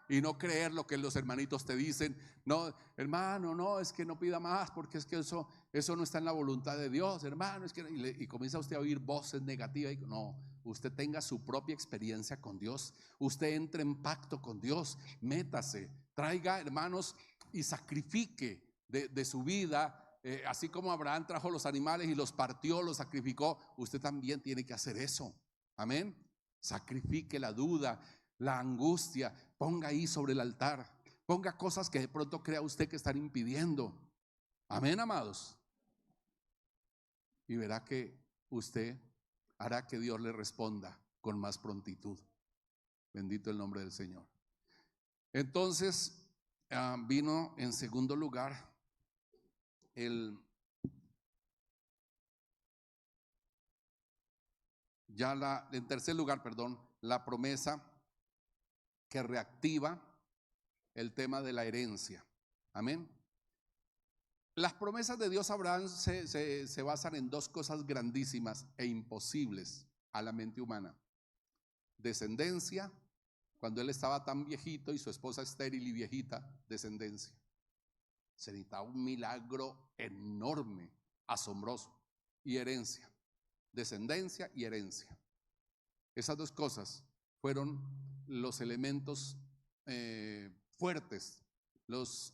Y no creer lo que los hermanitos te dicen. No, hermano, no, es que no pida más, porque es que eso no está en la voluntad de Dios, hermano. Es que, y comienza usted a oír voces negativas. No, usted tenga su propia experiencia con Dios. Usted entre en pacto con Dios. Métase, traiga, hermanos, y sacrifique de su vida. Así como Abraham trajo los animales y los partió, los sacrificó, usted también tiene que hacer eso. Amén. Sacrifique la duda, la angustia, ponga ahí sobre el altar. Ponga cosas que de pronto crea usted que están impidiendo. Amén, amados. Y verá que usted hará que Dios le responda con más prontitud. Bendito el nombre del Señor. Entonces vino en segundo lugar en tercer lugar, la promesa que reactiva el tema de la herencia. Amén. Las promesas de Dios a Abraham se basan en dos cosas grandísimas e imposibles a la mente humana: descendencia, cuando él estaba tan viejito y su esposa estéril y viejita, descendencia. Se necesitaba un milagro enorme, asombroso. Y herencia, descendencia y herencia. Esas dos cosas fueron los elementos fuertes, los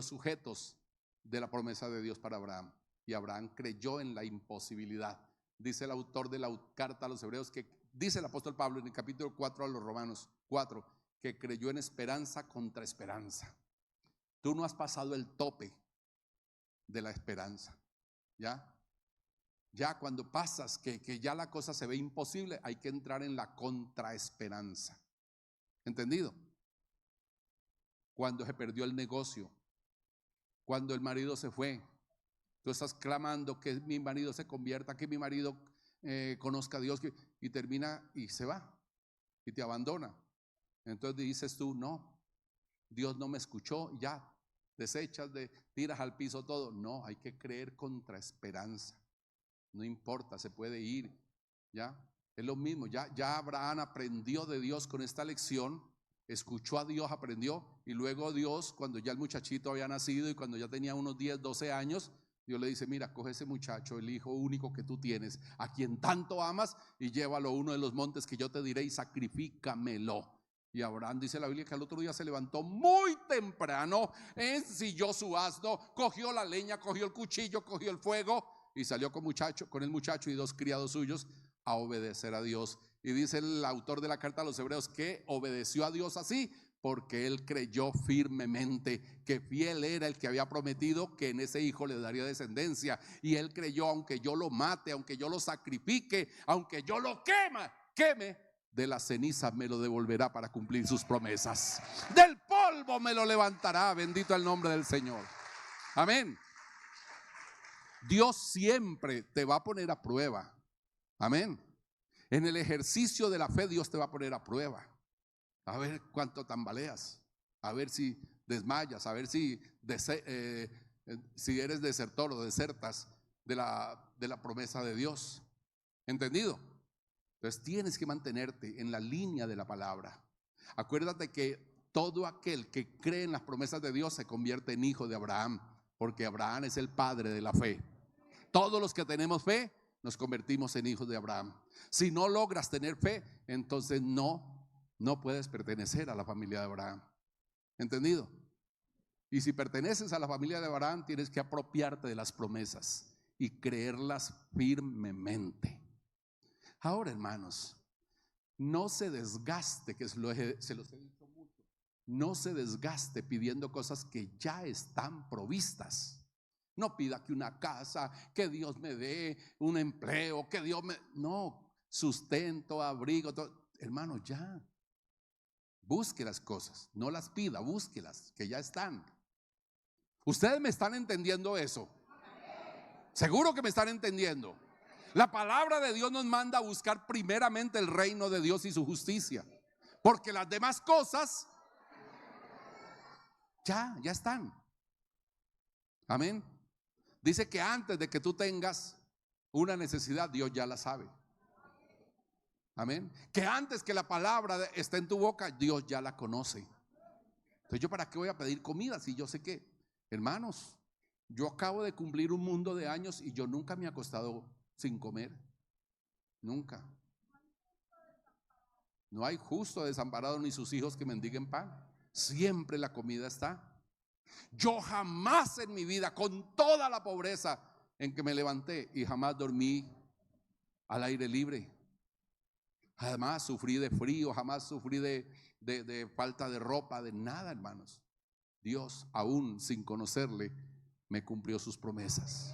sujetos de la promesa de Dios para Abraham. Y Abraham creyó en la imposibilidad. Dice el autor de la carta a los hebreos, que dice el apóstol Pablo en el capítulo 4 a los Romanos 4, que creyó en esperanza contra esperanza. Tú no has pasado el tope de la esperanza. Ya cuando pasas que ya la cosa se ve imposible, hay que entrar en la contraesperanza. ¿Entendido? Cuando se perdió el negocio, cuando el marido se fue, tú estás clamando que mi marido se convierta, que mi marido conozca a Dios, y termina y se va y te abandona. Entonces dices tú, no, Dios no me escuchó, ya desechas, tiras al piso todo. No, hay que creer contra esperanza. No importa, se puede ir. Ya es lo mismo. Ya Abraham aprendió de Dios con esta lección, escuchó a Dios, aprendió, y luego Dios, cuando ya el muchachito había nacido y cuando ya tenía unos 10, 12 años, Dios le dice: mira, coge ese muchacho, el hijo único que tú tienes, a quien tanto amas, y llévalo a uno de los montes que yo te diré y sacrifícamelo. Y Abraham, dice la Biblia, que al otro día se levantó muy temprano, ensilló su asno, cogió la leña, cogió el cuchillo, cogió el fuego y salió con el muchacho y 2 criados suyos a obedecer a Dios. Y dice el autor de la carta a los Hebreos que obedeció a Dios así porque él creyó firmemente que fiel era el que había prometido que en ese hijo le daría descendencia. Y él creyó: aunque yo lo mate, aunque yo lo sacrifique, aunque yo lo queme, de la ceniza me lo devolverá para cumplir sus promesas. Del polvo me lo levantará. Bendito el nombre del Señor. Amén. Dios siempre te va a poner a prueba. Amén. En el ejercicio de la fe, Dios te va a poner a prueba. A ver cuánto tambaleas, a ver si desmayas, a ver si eres desertor o desertas de la promesa de Dios. ¿Entendido? Entonces tienes que mantenerte en la línea de la palabra. Acuérdate que todo aquel que cree en las promesas de Dios se convierte en hijo de Abraham, porque Abraham es el padre de la fe. Todos los que tenemos fe nos convertimos en hijos de Abraham. Si no logras tener fe, entonces no puedes pertenecer a la familia de Abraham. ¿Entendido? Y si perteneces a la familia de Abraham, tienes que apropiarte de las promesas y creerlas firmemente. Ahora, hermanos, no se desgaste, que se los he dicho mucho, no se desgaste pidiendo cosas que ya están provistas. No pida que una casa, que Dios me dé un empleo, que Dios me... No, sustento, abrigo, todo. Hermano, ya. Busque las cosas, no las pida, búsquelas, que ya están. ¿Ustedes me están entendiendo eso? Seguro que me están entendiendo. La palabra de Dios nos manda a buscar primeramente el reino de Dios y su justicia, porque las demás cosas ya están. Amén. Dice que antes de que tú tengas una necesidad, Dios ya la sabe. Amén. Que antes que la palabra esté en tu boca, Dios ya la conoce. Entonces, ¿yo para qué voy a pedir comida si yo sé que? Hermanos, yo acabo de cumplir un mundo de años y yo nunca me he acostado sin comer. Nunca. No hay justo desamparado ni sus hijos que mendiguen pan. Siempre la comida está. Yo jamás en mi vida, con toda la pobreza en que me levanté, y jamás dormí al aire libre. Jamás sufrí de frío, jamás sufrí de falta de ropa, de nada, hermanos. Dios, aún sin conocerle, me cumplió sus promesas.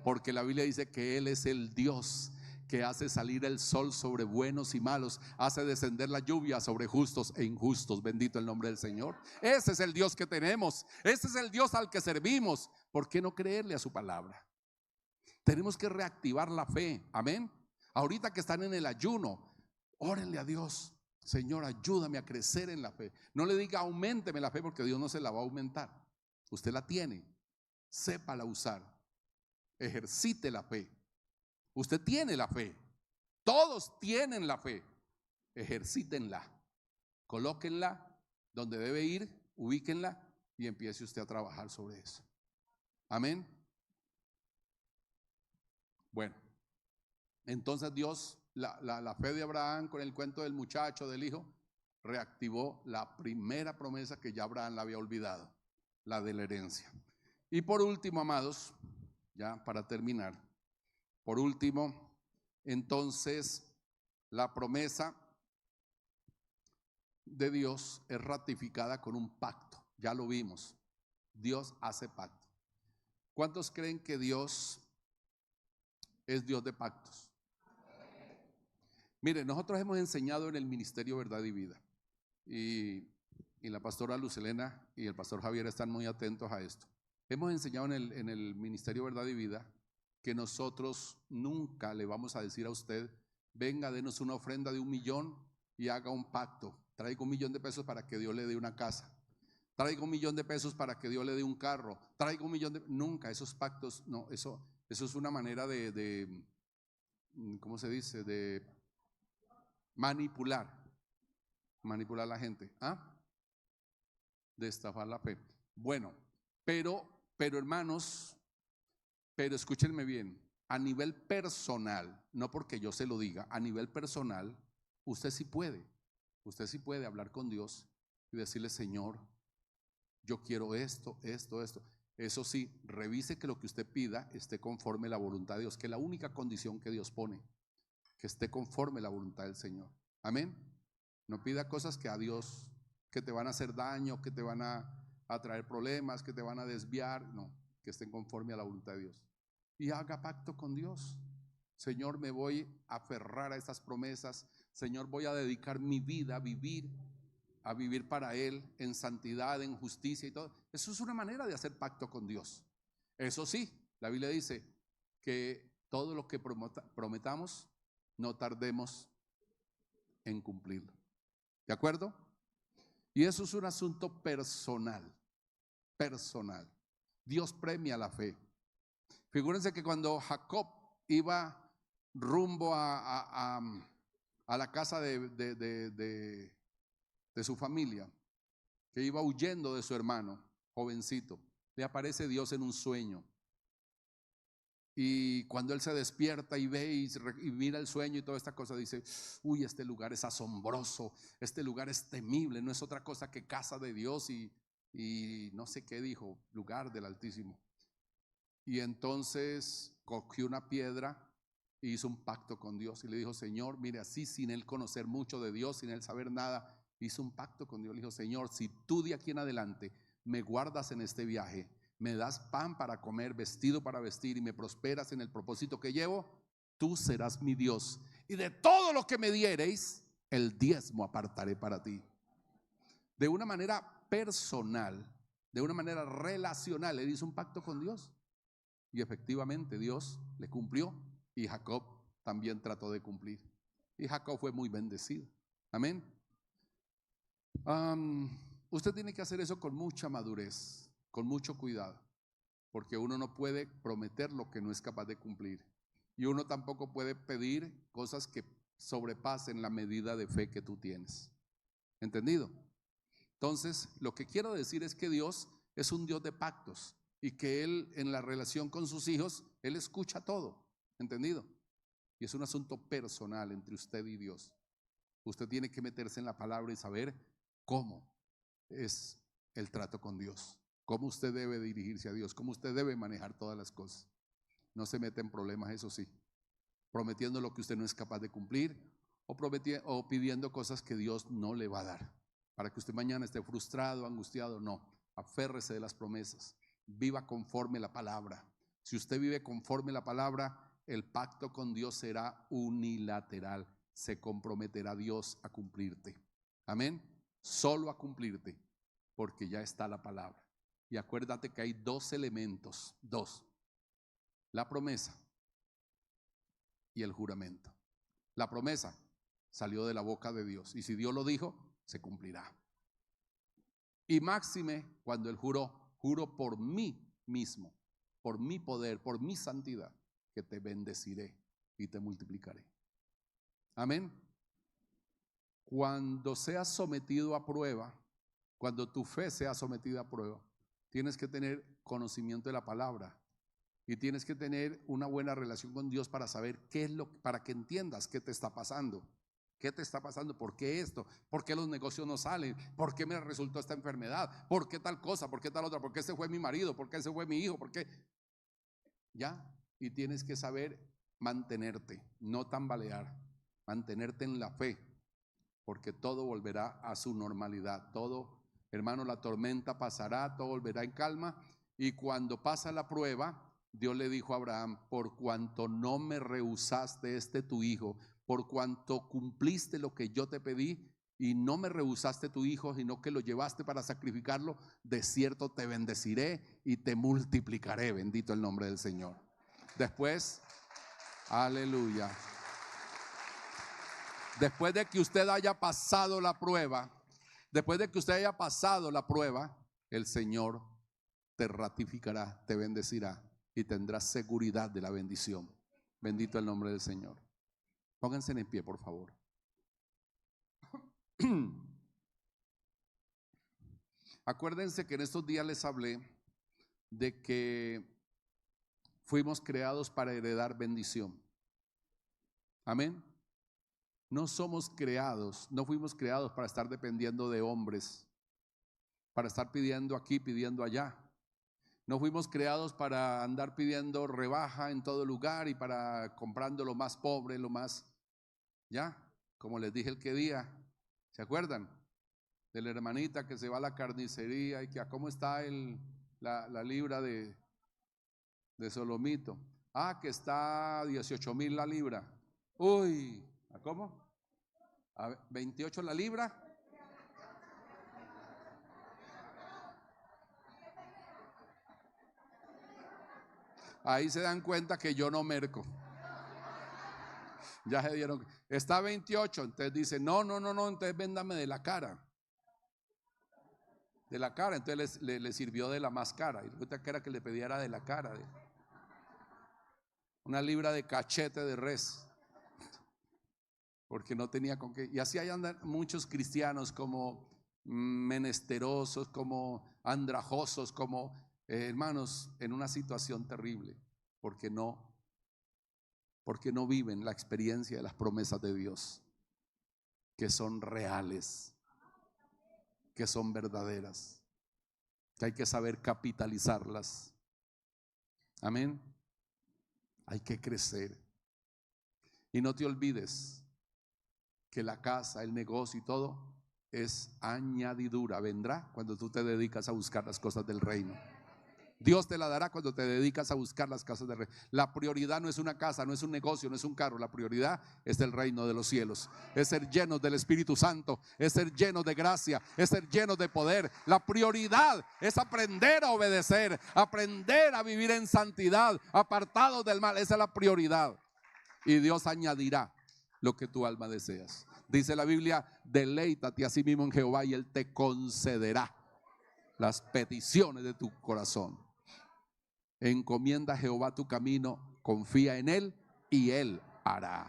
Porque la Biblia dice que Él es el Dios que hace salir el sol sobre buenos y malos, hace descender la lluvia sobre justos e injustos. Bendito el nombre del Señor. Ese es el Dios que tenemos, ese es el Dios al que servimos. ¿Por qué no creerle a su palabra? Tenemos que reactivar la fe. Amén. Ahorita que están en el ayuno, órenle a Dios: Señor, ayúdame a crecer en la fe. No le diga auménteme la fe, porque Dios no se la va a aumentar. Usted la tiene, sépala usar. Ejercite la fe. Usted tiene la fe. Todos tienen la fe. Ejercítenla. Colóquenla donde debe ir, ubíquenla y empiece usted a trabajar sobre eso. Amén. Bueno, entonces Dios, la fe de Abraham con el cuento del muchacho, del hijo, reactivó la primera promesa que ya Abraham la había olvidado, la de la herencia. Y por último, amados, ya para terminar, por último, entonces la promesa de Dios es ratificada con un pacto. Ya lo vimos. Dios hace pacto. ¿Cuántos creen que Dios es Dios de pactos? Mire, nosotros hemos enseñado en el Ministerio Verdad y Vida. Y la pastora Lucelena y el pastor Javier están muy atentos a esto. Hemos enseñado en el Ministerio Verdad y Vida que nosotros nunca le vamos a decir a usted: venga, denos una ofrenda de 1 millón y haga un pacto. Traiga 1 millón de pesos para que Dios le dé una casa. Traiga 1 millón de pesos para que Dios le dé un carro. Traiga 1 millón de... Nunca, esos pactos, no, eso es una manera de ¿cómo se dice? De manipular a la gente, de estafar la fe. Bueno, pero hermanos, pero escúchenme bien, a nivel personal, no porque yo se lo diga, a nivel personal, usted sí puede hablar con Dios y decirle: Señor, yo quiero esto. Eso sí, revise que lo que usted pida esté conforme a la voluntad de Dios, que es la única condición que Dios pone, que esté conforme a la voluntad del Señor. Amén. No pida cosas que a Dios, que te van a hacer daño, que te van a traer problemas, que te van a desviar. No, que estén conforme a la voluntad de Dios. Y haga pacto con Dios. Señor, me voy a aferrar a estas promesas. Señor, voy a dedicar mi vida a vivir para Él en santidad, en justicia y todo. Eso es una manera de hacer pacto con Dios. Eso sí, la Biblia dice que todo lo que prometamos, no tardemos en cumplirlo. ¿De acuerdo? Y eso es un asunto personal. Dios premia la fe. Figúrense que cuando Jacob iba rumbo a la casa de su familia, que iba huyendo de su hermano jovencito, le aparece Dios en un sueño. Y cuando él se despierta y ve y mira el sueño y toda esta cosa, dice: uy, este lugar es asombroso, este lugar es temible, no es otra cosa que casa de Dios y no sé qué dijo, lugar del Altísimo. Y entonces cogió una piedra e hizo un pacto con Dios y le dijo: Señor, mire, así sin él conocer mucho de Dios, sin él saber nada, hizo un pacto con Dios. Le dijo: Señor, si tú de aquí en adelante me guardas en este viaje, me das pan para comer, vestido para vestir y me prosperas en el propósito que llevo, tú serás mi Dios, y de todo lo que me diereis, el diezmo apartaré para ti. De una manera personal, de una manera relacional, él hizo un pacto con Dios y efectivamente Dios le cumplió, y Jacob también trató de cumplir, y Jacob fue muy bendecido. Amén. Usted tiene que hacer eso con mucha madurez, con mucho cuidado, porque uno no puede prometer lo que no es capaz de cumplir, y uno tampoco puede pedir cosas que sobrepasen la medida de fe que tú tienes. ¿Entendido? Entonces, lo que quiero decir es que Dios es un Dios de pactos y que Él, en la relación con sus hijos, Él escucha todo. ¿Entendido? Y es un asunto personal entre usted y Dios. Usted tiene que meterse en la palabra y saber cómo es el trato con Dios, cómo usted debe dirigirse a Dios, cómo usted debe manejar todas las cosas. No se mete en problemas, eso sí, prometiendo lo que usted no es capaz de cumplir, o pidiendo cosas que Dios no le va a dar, para que usted mañana esté frustrado, angustiado. No, aférrese de las promesas, viva conforme la palabra. Si usted vive conforme la palabra, el pacto con Dios será unilateral. Se comprometerá Dios a cumplirte. Amén. Solo a cumplirte, porque ya está la palabra. Y acuérdate que hay 2 elementos, 2: la promesa y el juramento. La promesa salió de la boca de Dios, y si Dios lo dijo, se cumplirá. Y máxime cuando él juró por mí mismo, por mi poder, por mi santidad, que te bendeciré y te multiplicaré. Amén. Cuando seas sometido a prueba, cuando tu fe sea sometida a prueba, tienes que tener conocimiento de la palabra y tienes que tener una buena relación con Dios para saber qué es para que entiendas qué te está pasando. ¿Qué te está pasando? ¿Por qué esto? ¿Por qué los negocios no salen? ¿Por qué me resultó esta enfermedad? ¿Por qué tal cosa? ¿Por qué tal otra? ¿Por qué ese fue mi marido? ¿Por qué ese fue mi hijo? ¿Por qué? Ya, y tienes que saber mantenerte, no tambalear, mantenerte en la fe. porque todo volverá a su normalidad. Todo, hermano, la tormenta pasará, todo volverá en calma. Y cuando pasa la prueba, Dios le dijo a Abraham: por cuanto no me rehusaste tu hijo, por cuanto cumpliste lo que yo te pedí y no me rehusaste tu hijo, sino que lo llevaste para sacrificarlo, de cierto te bendeciré y te multiplicaré. Bendito el nombre del Señor. Después, aleluya. Después de que usted haya pasado la prueba, el Señor te ratificará, te bendecirá y tendrás seguridad de la bendición. Bendito el nombre del Señor. Pónganse en pie, por favor. Acuérdense que en estos días les hablé de que fuimos creados para heredar bendición. Amén. No fuimos creados para estar dependiendo de hombres, para estar pidiendo aquí, pidiendo allá. No fuimos creados para andar pidiendo rebaja en todo lugar y para comprando lo más pobre, lo más, ya, como les dije el que día, ¿se acuerdan? De la hermanita que se va a la carnicería y que a cómo está la libra de solomito. Ah, que está 18,000 la libra. Uy, ¿a cómo? A 28 la libra. Ahí se dan cuenta que yo no merco. Ya se dieron. Está 28, entonces dice, no, entonces véndame de la cara. De la cara, entonces le sirvió de la más cara. Y resulta que era que le pidiera de la cara. Una libra de cachete de res. Porque no tenía con qué. Y así hay andan muchos cristianos como menesterosos, como andrajosos, como hermanos, en una situación terrible, porque no viven la experiencia de las promesas de Dios, que son reales, que son verdaderas, que hay que saber capitalizarlas. Amén. Hay que crecer. Y no te olvides que la casa, el negocio y todo es añadidura. Vendrá cuando tú te dedicas a buscar las cosas del reino. Dios te la dará cuando te dedicas a buscar las cosas del reino. La prioridad no es una casa, no es un negocio, no es un carro. La prioridad es el reino de los cielos. Es ser llenos del Espíritu Santo, es ser llenos de gracia, es ser llenos de poder. La prioridad es aprender a obedecer, aprender a vivir en santidad, apartados del mal. Esa es la prioridad. Y Dios añadirá lo que tu alma deseas. Dice la Biblia: deleítate a sí mismo en Jehová y Él te concederá las peticiones de tu corazón. Encomienda a Jehová tu camino, confía en Él y Él hará.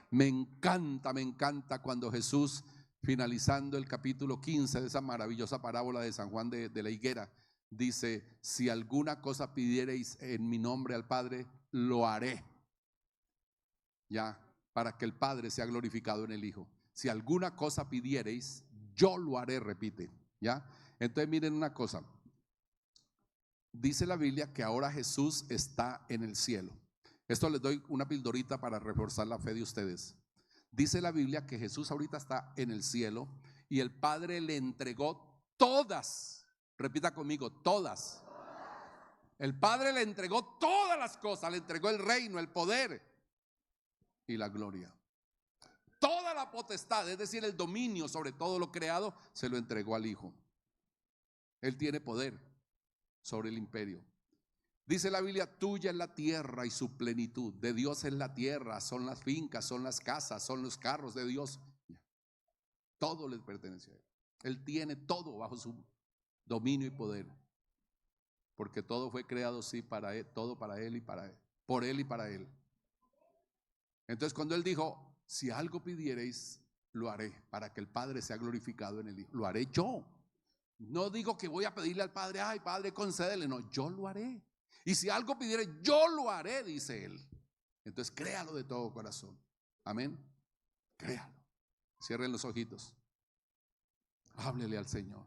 Me encanta cuando Jesús, finalizando el capítulo 15 de esa maravillosa parábola de San Juan de la higuera, dice: si alguna cosa pidiereis en mi nombre al Padre, lo haré. Ya, para que el Padre sea glorificado en el Hijo. Si alguna cosa pidiereis, yo lo haré, repite. Ya, entonces miren una cosa. Dice la Biblia que ahora Jesús está en el cielo. Esto les doy una pildorita para reforzar la fe de ustedes. Dice la Biblia que Jesús ahorita está en el cielo y el Padre le entregó todas. Repita conmigo, todas. El Padre le entregó todas las cosas. Le entregó el reino, el poder y la gloria. Toda la potestad, es decir, el dominio sobre todo lo creado, se lo entregó al Hijo. Él tiene poder sobre el imperio. Dice la Biblia: tuya es la tierra y su plenitud. De Dios es la tierra, son las fincas, son las casas, son los carros de Dios. Todo le pertenece a Él. Él tiene todo bajo su dominio y poder, porque todo fue creado, sí, para Él, todo para Él y para Él, por Él y para Él. Entonces cuando Él dijo: si algo pidiereis, lo haré, para que el Padre sea glorificado en el Hijo. Lo haré yo. No digo que voy a pedirle al Padre: ay, Padre, concédele. No, yo lo haré. Y si algo pidiere, yo lo haré, dice Él. Entonces créalo de todo corazón. Amén. Créalo. Cierren los ojitos. Háblele al Señor.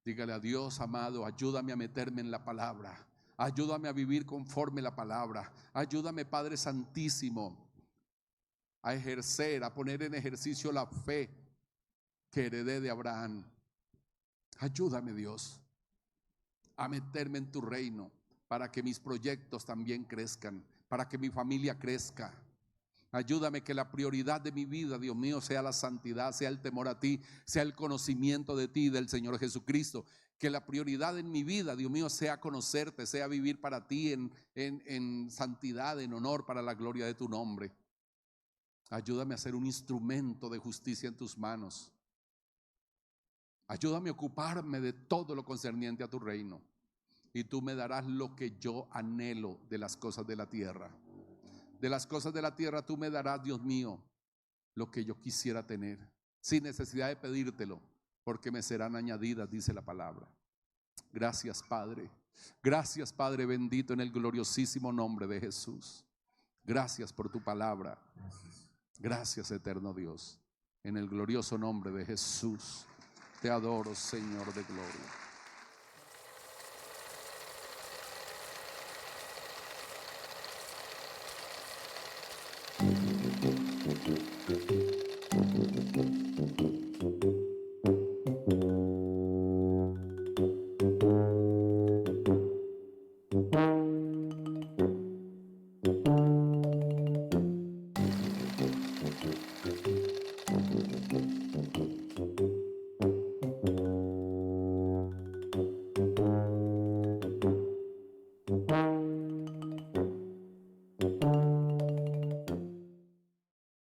Dígale a Dios: amado, ayúdame a meterme en la palabra. Ayúdame a vivir conforme la palabra. Ayúdame, Padre Santísimo, a ejercer, a poner en ejercicio la fe que heredé de Abraham. Ayúdame, Dios, a meterme en tu reino para que mis proyectos también crezcan, para que mi familia crezca. Ayúdame que la prioridad de mi vida, Dios mío, sea la santidad, sea el temor a ti, sea el conocimiento de ti, del Señor Jesucristo. Que la prioridad en mi vida, Dios mío, sea conocerte, sea vivir para ti en santidad, en honor, para la gloria de tu nombre. Ayúdame a ser un instrumento de justicia en tus manos. Ayúdame a ocuparme de todo lo concerniente a tu reino. Y tú me darás lo que yo anhelo de las cosas de la tierra. De las cosas de la tierra tú me darás, Dios mío, lo que yo quisiera tener, sin necesidad de pedírtelo, porque me serán añadidas, dice la palabra. Gracias, Padre. Gracias, Padre bendito, en el gloriosísimo nombre de Jesús. Gracias por tu palabra. Gracias, eterno Dios. En el glorioso nombre de Jesús. Te adoro, Señor de gloria.